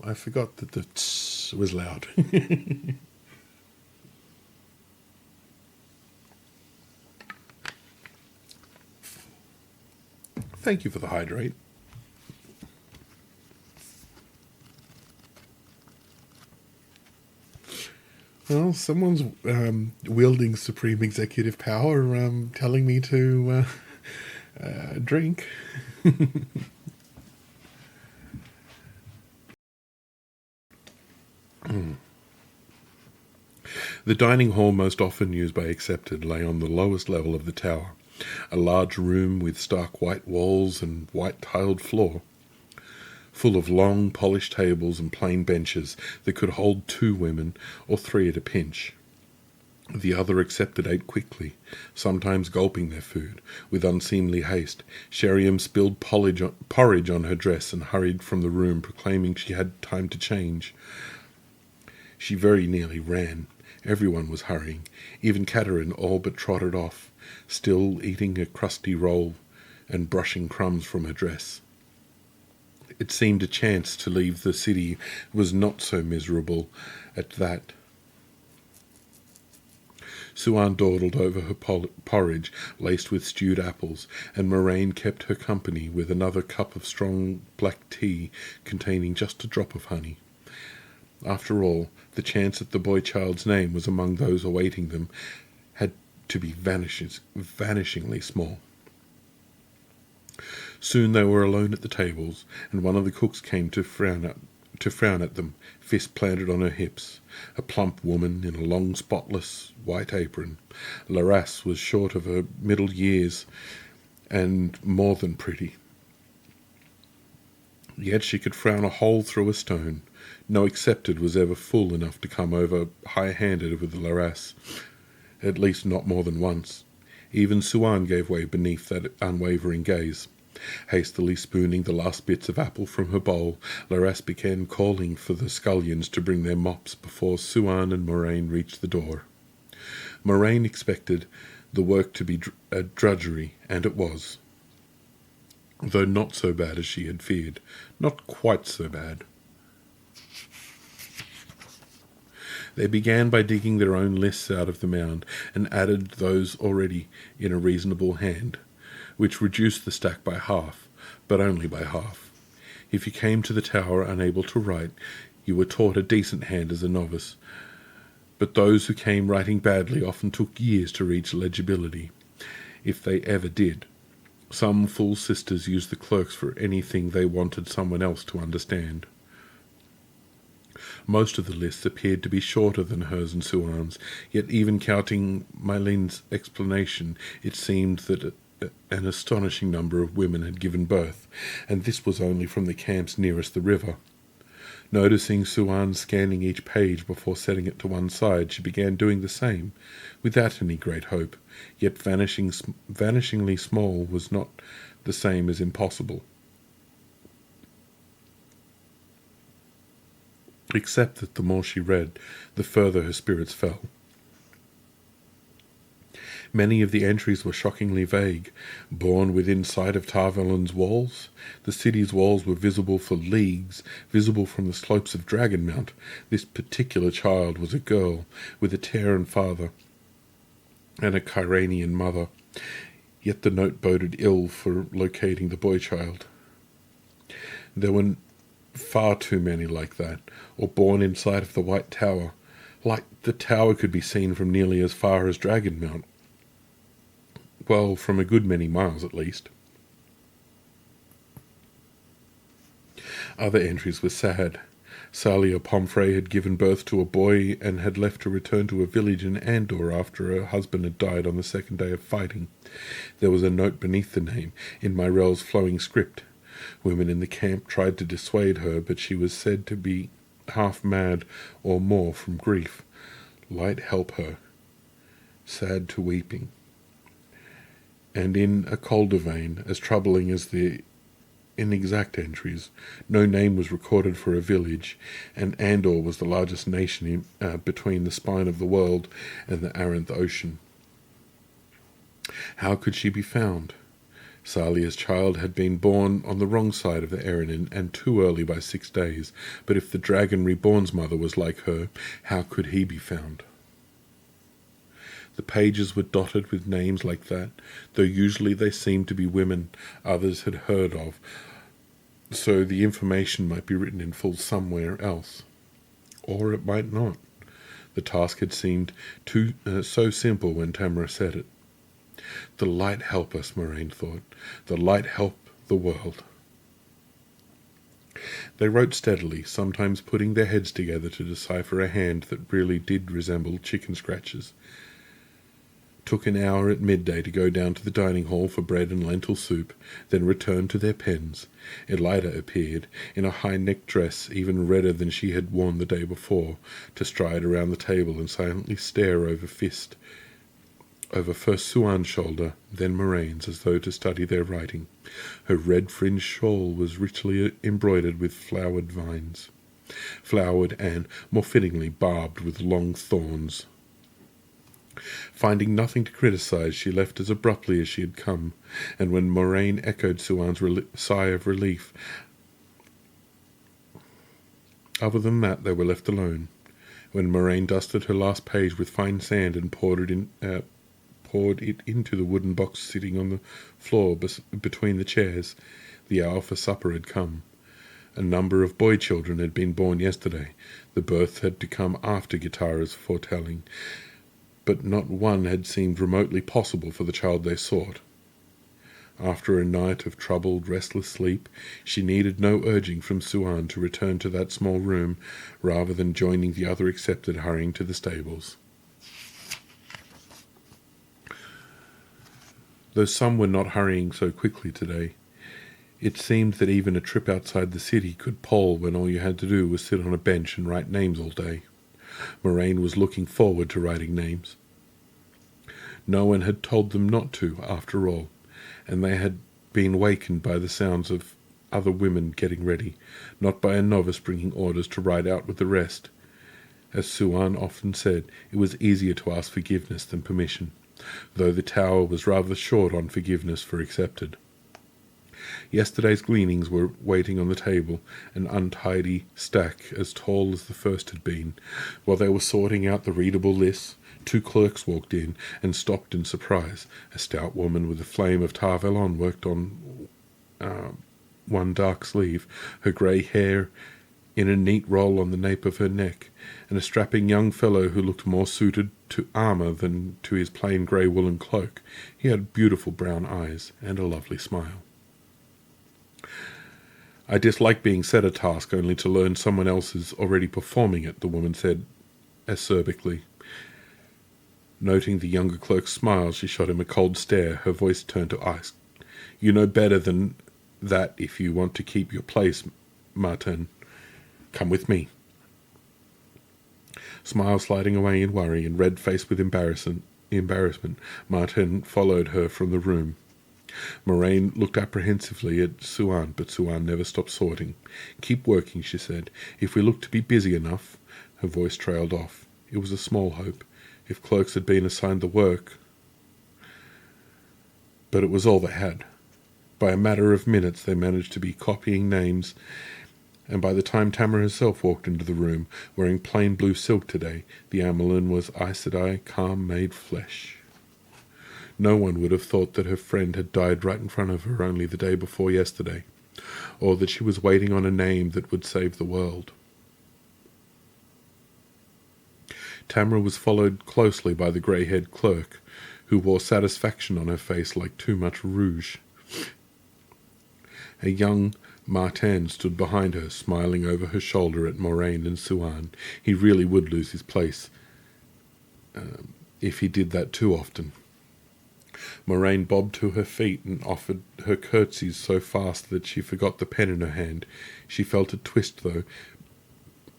I forgot that the tss was loud. Thank you for the hydrate. Well, someone's wielding supreme executive power, telling me to drink. The dining hall most often used by accepted lay on the lowest level of the tower, a large room with stark white walls and white tiled floor, full of long polished tables and plain benches that could hold 2 women or 3 at a pinch. The other accepted ate quickly, sometimes gulping their food, with unseemly haste. Sheriam spilled porridge on her dress and hurried from the room, proclaiming she had time to change. She very nearly ran. Everyone was hurrying. Even Catherine all but trotted off, still eating a crusty roll and brushing crumbs from her dress. It seemed a chance to leave the city was not so miserable at that. Suan dawdled over her porridge laced with stewed apples, and Moraine kept her company with another cup of strong black tea containing just a drop of honey. After all, the chance that the boy-child's name was among those awaiting them had to be vanishingly small. Soon they were alone at the tables, and one of the cooks came to frown at them, fist planted on her hips. A plump woman in a long, spotless white apron. Laras was short of her middle years and more than pretty. Yet she could frown a hole through a stone. No accepted was ever fool enough to come over high-handed with Laras, at least not more than once. Even Suan gave way beneath that unwavering gaze. Hastily spooning the last bits of apple from her bowl, Laras began calling for the scullions to bring their mops before Suan and Moraine reached the door. Moraine expected the work to be a drudgery, and it was. Though not so bad as she had feared. Not quite so bad. They began by digging their own lists out of the mound, and added those already in a reasonable hand, which reduced the stack by half, but only by half. If you came to the tower unable to write, you were taught a decent hand as a novice, but those who came writing badly often took years to reach legibility, if they ever did. Some fool sisters used the clerks for anything they wanted someone else to understand. Most of the lists appeared to be shorter than hers and Suan's, yet even counting Mylene's explanation, it seemed that an astonishing number of women had given birth, and this was only from the camps nearest the river. Noticing Suan scanning each page before setting it to one side, she began doing the same, without any great hope, yet vanishingly small was not the same as impossible. Except that the more she read, the further her spirits fell. Many of the entries were shockingly vague. Born within sight of Tarvalon's walls, the city's walls were visible for leagues, visible from the slopes of Dragonmount. This particular child was a girl, with a Terran father and a Kyranian mother, yet the note boded ill for locating the boy-child. There were far too many like that, or born inside of the White Tower. Like the tower could be seen from nearly as far as Dragonmount. Well, from a good many miles at least. Other entries were sad. Salia Pomfrey had given birth to a boy and had left to return to a village in Andor after her husband had died on the second day of fighting. There was a note beneath the name, in Myrell's flowing script. Women in the camp tried to dissuade her, but she was said to be half mad or more from grief. Light help her. Sad to weeping. And in a colder vein, as troubling as the inexact entries, no name was recorded for a village, and Andor was the largest nation between the spine of the world and the Aranth Ocean. How could she be found? Salia's child had been born on the wrong side of the Erin and too early by 6 days, but if the Dragon Reborn's mother was like her, how could he be found? The pages were dotted with names like that, though usually they seemed to be women others had heard of, so the information might be written in full somewhere else. Or it might not. The task had seemed so simple when Tamara said it. The light help us, Moraine thought. The light help the world. They wrote steadily, sometimes putting their heads together to decipher a hand that really did resemble chicken scratches. Took an hour at midday to go down to the dining hall for bread and lentil soup, then returned to their pens. Elida appeared, in a high-necked dress even redder than she had worn the day before, to stride around the table and silently stare over first Suan's shoulder, then Moraine's, as though to study their writing. Her red-fringed shawl was richly embroidered with flowered vines, flowered and, more fittingly, barbed with long thorns. Finding nothing to criticize, she left as abruptly as she had come, and when Moraine echoed Suan's sigh of relief, other than that, they were left alone. When Moraine dusted her last page with fine sand and poured it into the wooden box sitting on the floor between the chairs, the hour for supper had come. A number of boy children had been born yesterday. The birth had to come after Gitara's foretelling, but not one had seemed remotely possible for the child they sought. After a night of troubled, restless sleep, she needed no urging from Suan to return to that small room, rather than joining the other accepted hurrying to the stables. Though some were not hurrying so quickly today, it seemed that even a trip outside the city could pall when all you had to do was sit on a bench and write names all day. Moraine was looking forward to writing names. No one had told them not to, after all, and they had been wakened by the sounds of other women getting ready, not by a novice bringing orders to ride out with the rest. As Suan often said, it was easier to ask forgiveness than permission, though the tower was rather short on forgiveness for accepted. Yesterday's gleanings were waiting on the table, an untidy stack as tall as the first had been. While they were sorting out the readable lists, 2 clerks walked in and stopped in surprise. A stout woman with a flame of Tarvelon worked on one dark sleeve, her grey hair in a neat roll on the nape of her neck, and a strapping young fellow who looked more suited to armour than to his plain grey woolen cloak. He had beautiful brown eyes and a lovely smile. "I dislike being set a task only to learn someone else is already performing it," the woman said acerbically. Noting the younger clerk's smile, she shot him a cold stare, her voice turned to ice. "You know better than that if you want to keep your place, Martin. Come with me." Smile sliding away in worry and red-faced with embarrassment, Martin followed her from the room. Moraine looked apprehensively at Suan, but Suan never stopped sorting. "Keep working," she said. "If we look to be busy enough—" Her voice trailed off. It was a small hope, if clerks had been assigned the work. But it was all they had. By a matter of minutes they managed to be copying names, and by the time Tamara herself walked into the room, wearing plain blue silk today, the Amelin was Aes Sedai, calm made flesh. No one would have thought that her friend had died right in front of her only the day before yesterday, or that she was waiting on a name that would save the world. Tamara was followed closely by the grey-haired clerk, who wore satisfaction on her face like too much rouge. A young Martin stood behind her, smiling over her shoulder at Moraine and Suan. He really would lose his place if he did that too often. Moraine bobbed to her feet and offered her curtsies so fast that she forgot the pen in her hand. She felt it twist, though,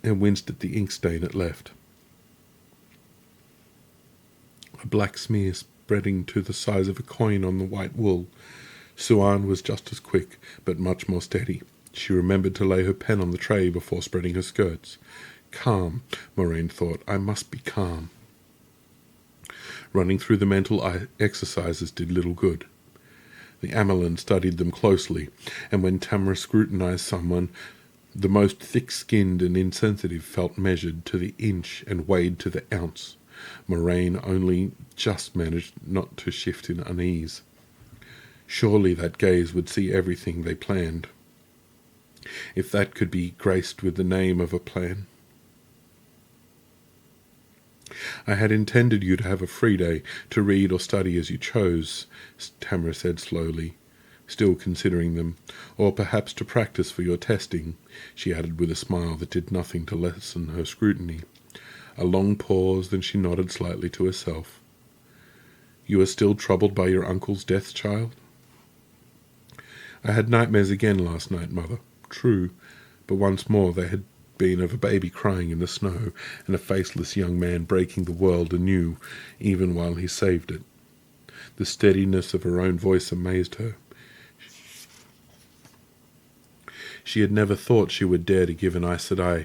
and winced at the ink stain it left. A black smear spreading to the size of a coin on the white wool. Suan was just as quick, but much more steady. She remembered to lay her pen on the tray before spreading her skirts. Calm, Moraine thought. I must be calm. Running through the mental exercises did little good. The Amelin studied them closely, and when Tamara scrutinized someone, the most thick-skinned and insensitive felt measured to the inch and weighed to the ounce. Moraine only just managed not to shift in unease. Surely that gaze would see everything they planned. If that could be graced with the name of a plan. I had intended you to have a free day, to read or study as you chose, Tamara said slowly, still considering them, or perhaps to practice for your testing, she added with a smile that did nothing to lessen her scrutiny. A long pause, then she nodded slightly to herself. You are still troubled by your uncle's death, child? I had nightmares again last night, Mother. True, but once more they had been of a baby crying in the snow and a faceless young man breaking the world anew, even while he saved it. The steadiness of her own voice amazed her. She had never thought she would dare to give an Aes Sedai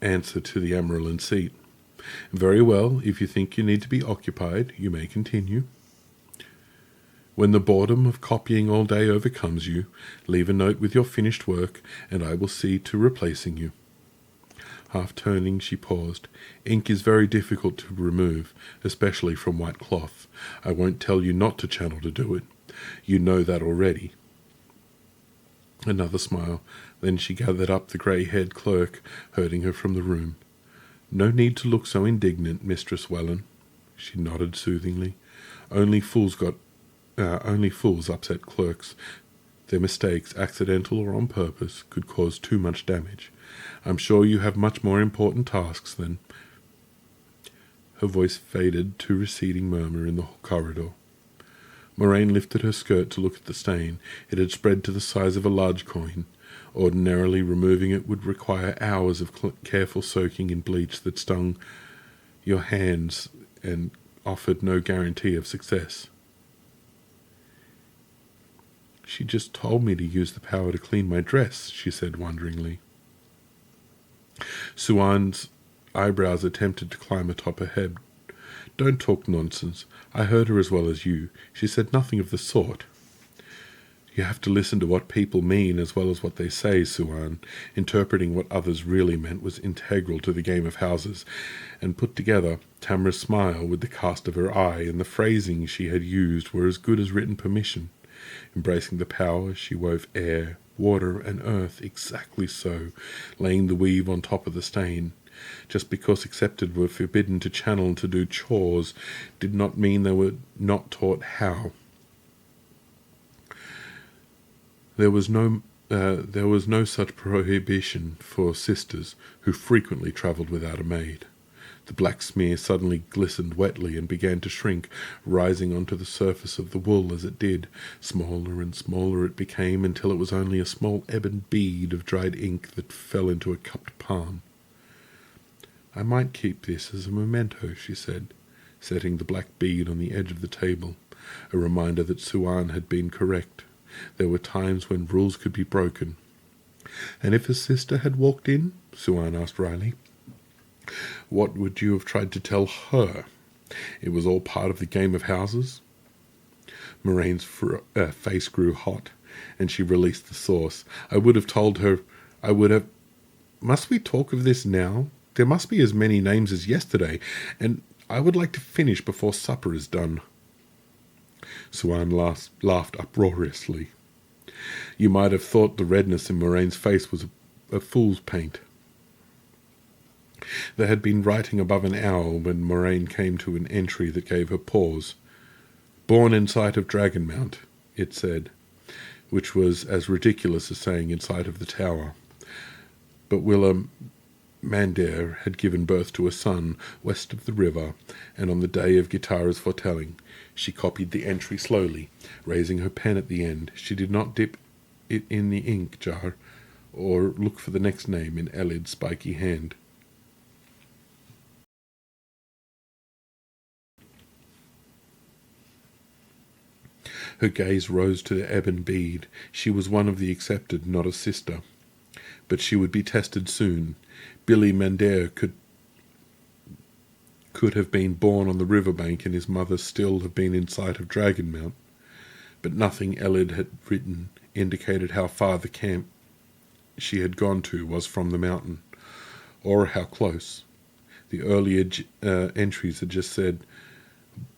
answer to the Amarillan seat. Very well, if you think you need to be occupied, you may continue. When the boredom of copying all day overcomes you, leave a note with your finished work, and I will see to replacing you. Half turning, she paused. Ink is very difficult to remove, especially from white cloth. I won't tell you not to channel to do it. You know that already. Another smile. Then she gathered up the grey-haired clerk, herding her from the room. No need to look so indignant, Mistress Wellen. She nodded soothingly. Only fools upset clerks. Their mistakes, accidental or on purpose, could cause too much damage. I'm sure you have much more important tasks than... Her voice faded to receding murmur in the corridor. Moraine lifted her skirt to look at the stain. It had spread to the size of a large coin. Ordinarily, removing it would require hours of careful soaking in bleach that stung your hands and offered no guarantee of success. She just told me to use the power to clean my dress, she said wonderingly. Suan's eyebrows attempted to climb atop her head. Don't talk nonsense. I heard her as well as you. She said nothing of the sort. You have to listen to what people mean as well as what they say, Suan. Interpreting what others really meant was integral to the game of houses, and put together, Tamra's smile with the cast of her eye and the phrasing she had used were as good as written permission. Embracing the power, she wove air, water, and earth exactly so, laying the weave on top of the stain. Just because accepted were forbidden to channel to do chores did not mean they were not taught how. There was no such prohibition for sisters, who frequently travelled without a maid. The black smear suddenly glistened wetly and began to shrink, rising onto the surface of the wool as it did. Smaller and smaller it became until it was only a small ebon bead of dried ink that fell into a cupped palm. I might keep this as a memento, she said, setting the black bead on the edge of the table, a reminder that Suan had been correct. There were times when rules could be broken. And if a sister had walked in? Suan asked wryly. What would you have tried to tell her? It was all part of the game of houses? Moraine's face grew hot, and she released the sauce. I would have told her... Must we talk of this now? There must be as many names as yesterday, and I would like to finish before supper is done. Suan laughed uproariously. You might have thought the redness in Moraine's face was a fool's paint. There had been writing above an owl when Moraine came to an entry that gave her pause. Born in sight of Dragonmount, it said, which was as ridiculous as saying in sight of the tower. But Willem Mandare had given birth to a son west of the river, and on the day of Gitara's foretelling, she copied the entry slowly, raising her pen at the end. She did not dip it in the ink jar, or look for the next name in Elid's spiky hand. Her gaze rose to the ebon bead. She was one of the accepted, not a sister. But she would be tested soon. Billy Mandare could have been born on the riverbank and his mother still have been in sight of Dragonmount. But nothing Elid had written indicated how far the camp she had gone to was from the mountain, or how close. The earlier entries had just said,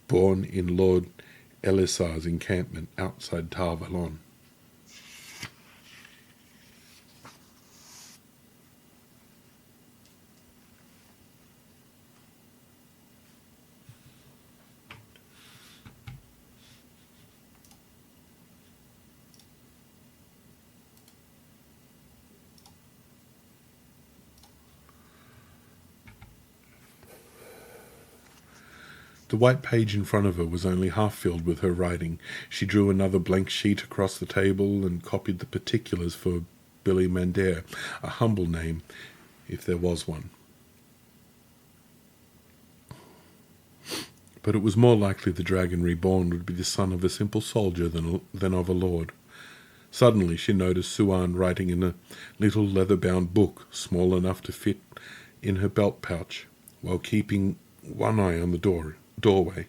born in Lord Elisar's encampment outside Tar Valon. The white page in front of her was only half filled with her writing. She drew another blank sheet across the table and copied the particulars for Billy Mandaire, a humble name, if there was one. But it was more likely the dragon reborn would be the son of a simple soldier than of a lord. Suddenly she noticed Suan writing in a little leather-bound book, small enough to fit in her belt pouch, while keeping one eye on the doorway.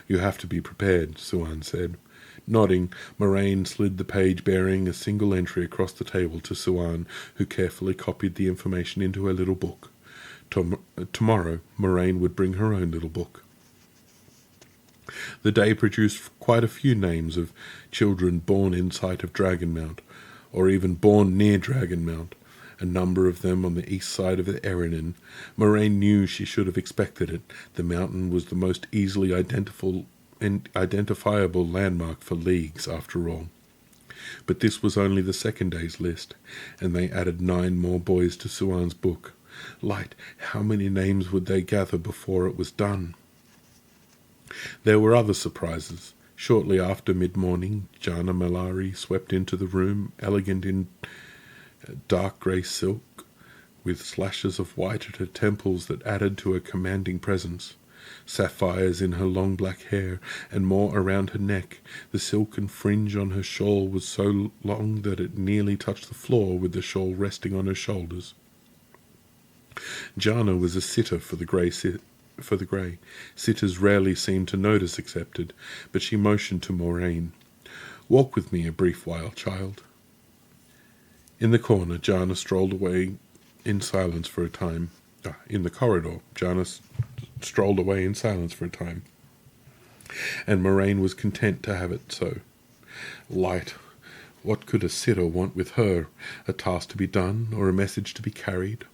"You have to be prepared," Suan said. Nodding, Moraine slid the page bearing a single entry across the table to Suan, who carefully copied the information into her little book. Tomorrow, Moraine would bring her own little book. The day produced quite a few names of children born in sight of Dragonmount, or even born near Dragonmount, a number of them on the east side of the Erenin. Moraine knew she should have expected it. The mountain was the most easily identifiable landmark for leagues, after all. But this was only the second day's list, and they added 9 more boys to Suan's book. Light, how many names would they gather before it was done? There were other surprises. Shortly after mid-morning, Jana Malari swept into the room, elegant in dark grey silk, with slashes of white at her temples that added to her commanding presence. Sapphires in her long black hair, and more around her neck. The silken fringe on her shawl was so long that it nearly touched the floor, with the shawl resting on her shoulders. Jana was a sitter for the grey. Sitters rarely seemed to notice accepted, but she motioned to Moraine. "Walk with me a brief while, child." In the corner, Jana strolled away in silence for a time. In the corridor, Jana strolled away in silence for a time, and Moraine was content to have it so. Light, what could a sitter want with her? A task to be done, or a message to be carried?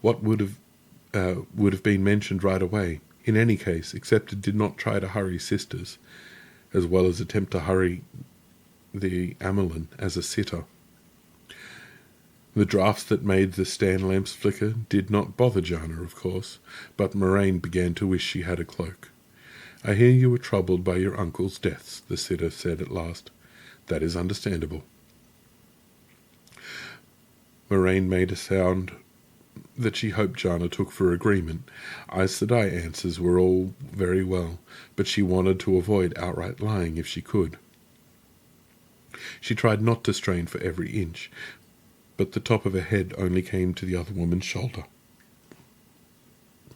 What would have been mentioned right away. In any case, except it did not try to hurry sisters, as well as attempt to hurry the Amelin as a sitter. The draughts that made the stand lamps flicker did not bother Jana, of course, but Moraine began to wish she had a cloak. "I hear you were troubled by your uncle's deaths," the sitter said at last. "That is understandable." Moraine made a sound that she hoped Jana took for agreement. Aes Sedai answers were all very well, but she wanted to avoid outright lying if she could. She tried not to strain for every inch, but the top of her head only came to the other woman's shoulder.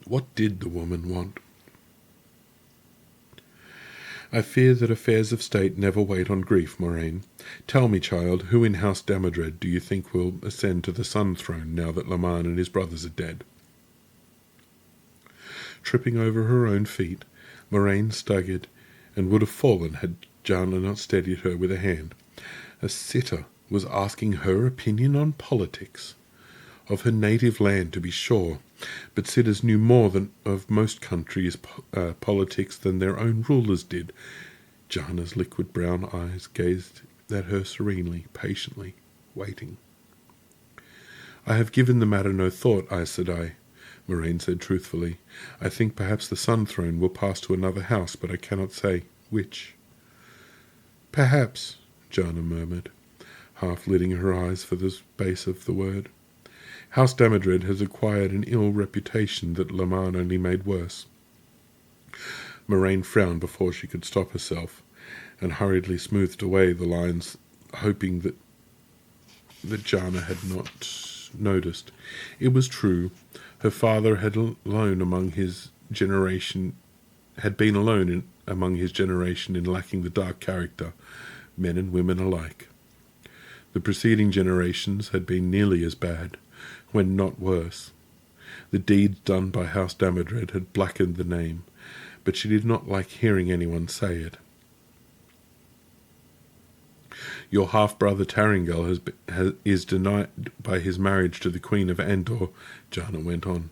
What did the woman want? "I fear that affairs of state never wait on grief, Moraine. Tell me, child, who in House Damodred do you think will ascend to the Sun Throne now that Laman and his brothers are dead?" Tripping over her own feet, Moraine staggered and would have fallen had Jana not steadied her with a hand. A sitter was asking her opinion on politics. Of her native land, to be sure, but sitters knew more of most countries' politics than their own rulers did. Jana's liquid brown eyes gazed at her serenely, patiently, waiting. "I have given the matter no thought, Aes Sedai," Moraine said truthfully. "I think perhaps the Sun Throne will pass to another house, but I cannot say which." "Perhaps," Jana murmured, half lidding her eyes for the space of the word. "House Damodred has acquired an ill reputation that Laman only made worse." Moraine frowned before she could stop herself, and hurriedly smoothed away the lines, hoping that Jana had not noticed. It was true. Her father had been alone among his generation in lacking the dark character, men and women alike. The preceding generations had been nearly as bad, when not worse. The deeds done by House Damodred had blackened the name, but she did not like hearing anyone say it. "Your half-brother Taringal is denied by his marriage to the Queen of Andor," Jana went on.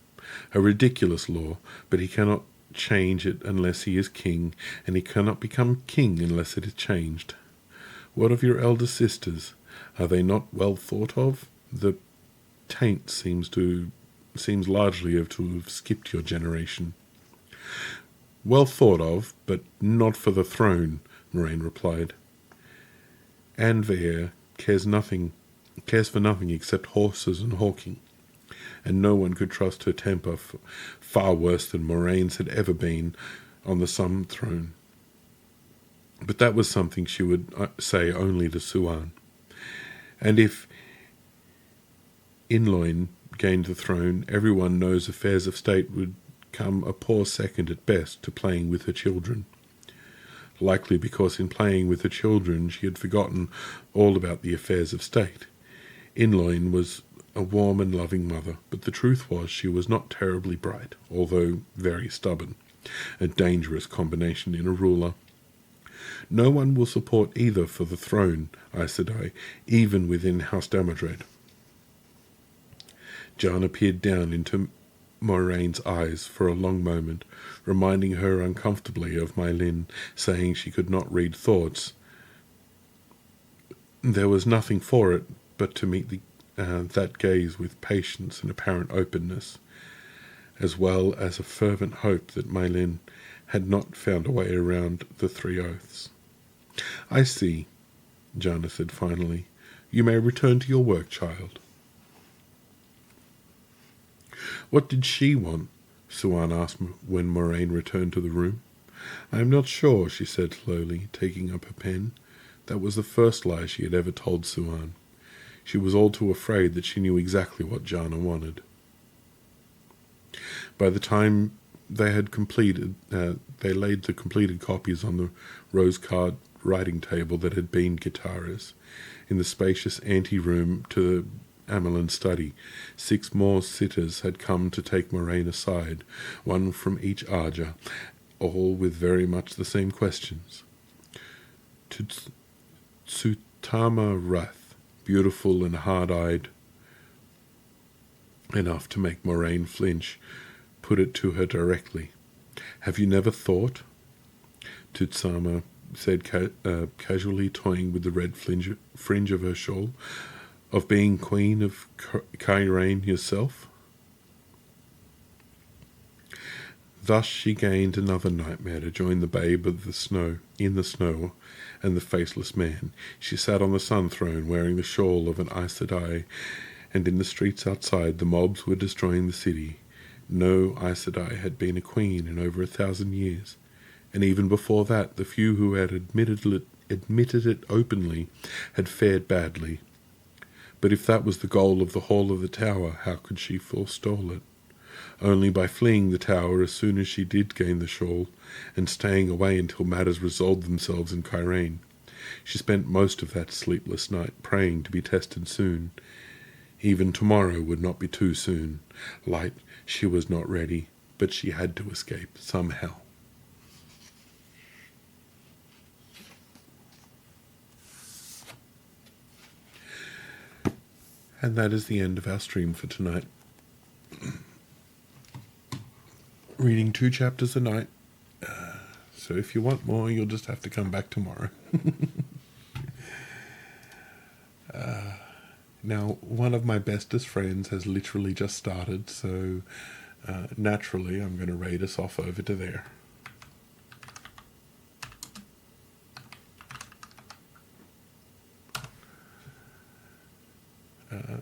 "A ridiculous law, but he cannot change it unless he is king, and he cannot become king unless it is changed. What of your elder sisters? Are they not well thought of? The taint seems largely to have skipped your generation." Well thought of, but not for the throne, Moraine replied. Anne Vere cares for nothing except horses and hawking, and no one could trust her temper far worse than Moraine's had ever been on the Sun throne. But that was something she would say only to Suan. And if Inloin gained the throne, everyone knows affairs of state would come a poor second at best to playing with her children. Likely because in playing with her children she had forgotten all about the affairs of state. Inloin was a warm and loving mother, but the truth was she was not terribly bright, although very stubborn, a dangerous combination in a ruler. No one will support either for the throne, Aes Sedai, even within House Damodred. Jana peered down into Moraine's eyes for a long moment, reminding her uncomfortably of Mylin saying she could not read thoughts. There was nothing for it but to meet that gaze with patience and apparent openness, as well as a fervent hope that Mylin had not found a way around the 3 oaths. I see, Jana said finally. You may return to your work, child. What did she want? Suan asked when Moraine returned to the room. I am not sure, she said slowly, taking up her pen. That was the first lie she had ever told Suan. She was all too afraid that she knew exactly what Jana wanted. By the time they had completed, they laid the completed copies on the rose-card writing table that had been Guittara's. In the spacious ante-room to the Amelin study, 6 more sitters had come to take Moraine aside, one from each Arja, all with very much the same questions. Tsutama Wrath, beautiful and hard-eyed enough to make Moraine flinch, put it to her directly. Have you never thought, Tutsama said casually, toying with the red fringe of her shawl, of being queen of Cairhien yourself? Thus she gained another nightmare to join the babe of the snow, in the snow, and the faceless man. She sat on the sun throne wearing the shawl of an Aes Sedai, and in the streets outside the mobs were destroying the city. No Aes Sedai had been a queen in over 1,000 years, and even before that the few who had admitted it openly had fared badly. But if that was the goal of the Hall of the Tower, how could she forestall it? Only by fleeing the tower as soon as she did gain the shawl, and staying away until matters resolved themselves in Cairhien. She spent most of that sleepless night praying to be tested soon. Even tomorrow would not be too soon. Light, she was not ready, but she had to escape somehow. And that is the end of our stream for tonight. Reading 2 chapters a night. So if you want more, you'll just have to come back tomorrow. Now, one of my bestest friends has literally just started, so naturally I'm going to raid us off over to there.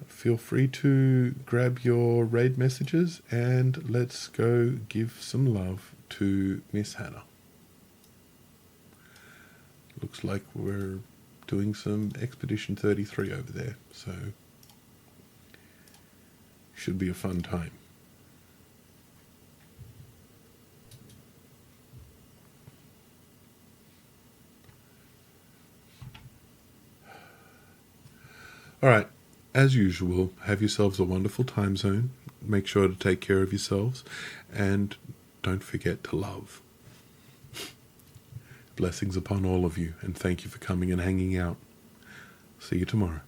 Feel free to grab your raid messages and let's go give some love to Miss Hannah. Looks like we're doing some Expedition 33 over there, so should be a fun time. All right. As usual, have yourselves a wonderful time zone. Make sure to take care of yourselves. And don't forget to love. Blessings upon all of you. And thank you for coming and hanging out. See you tomorrow.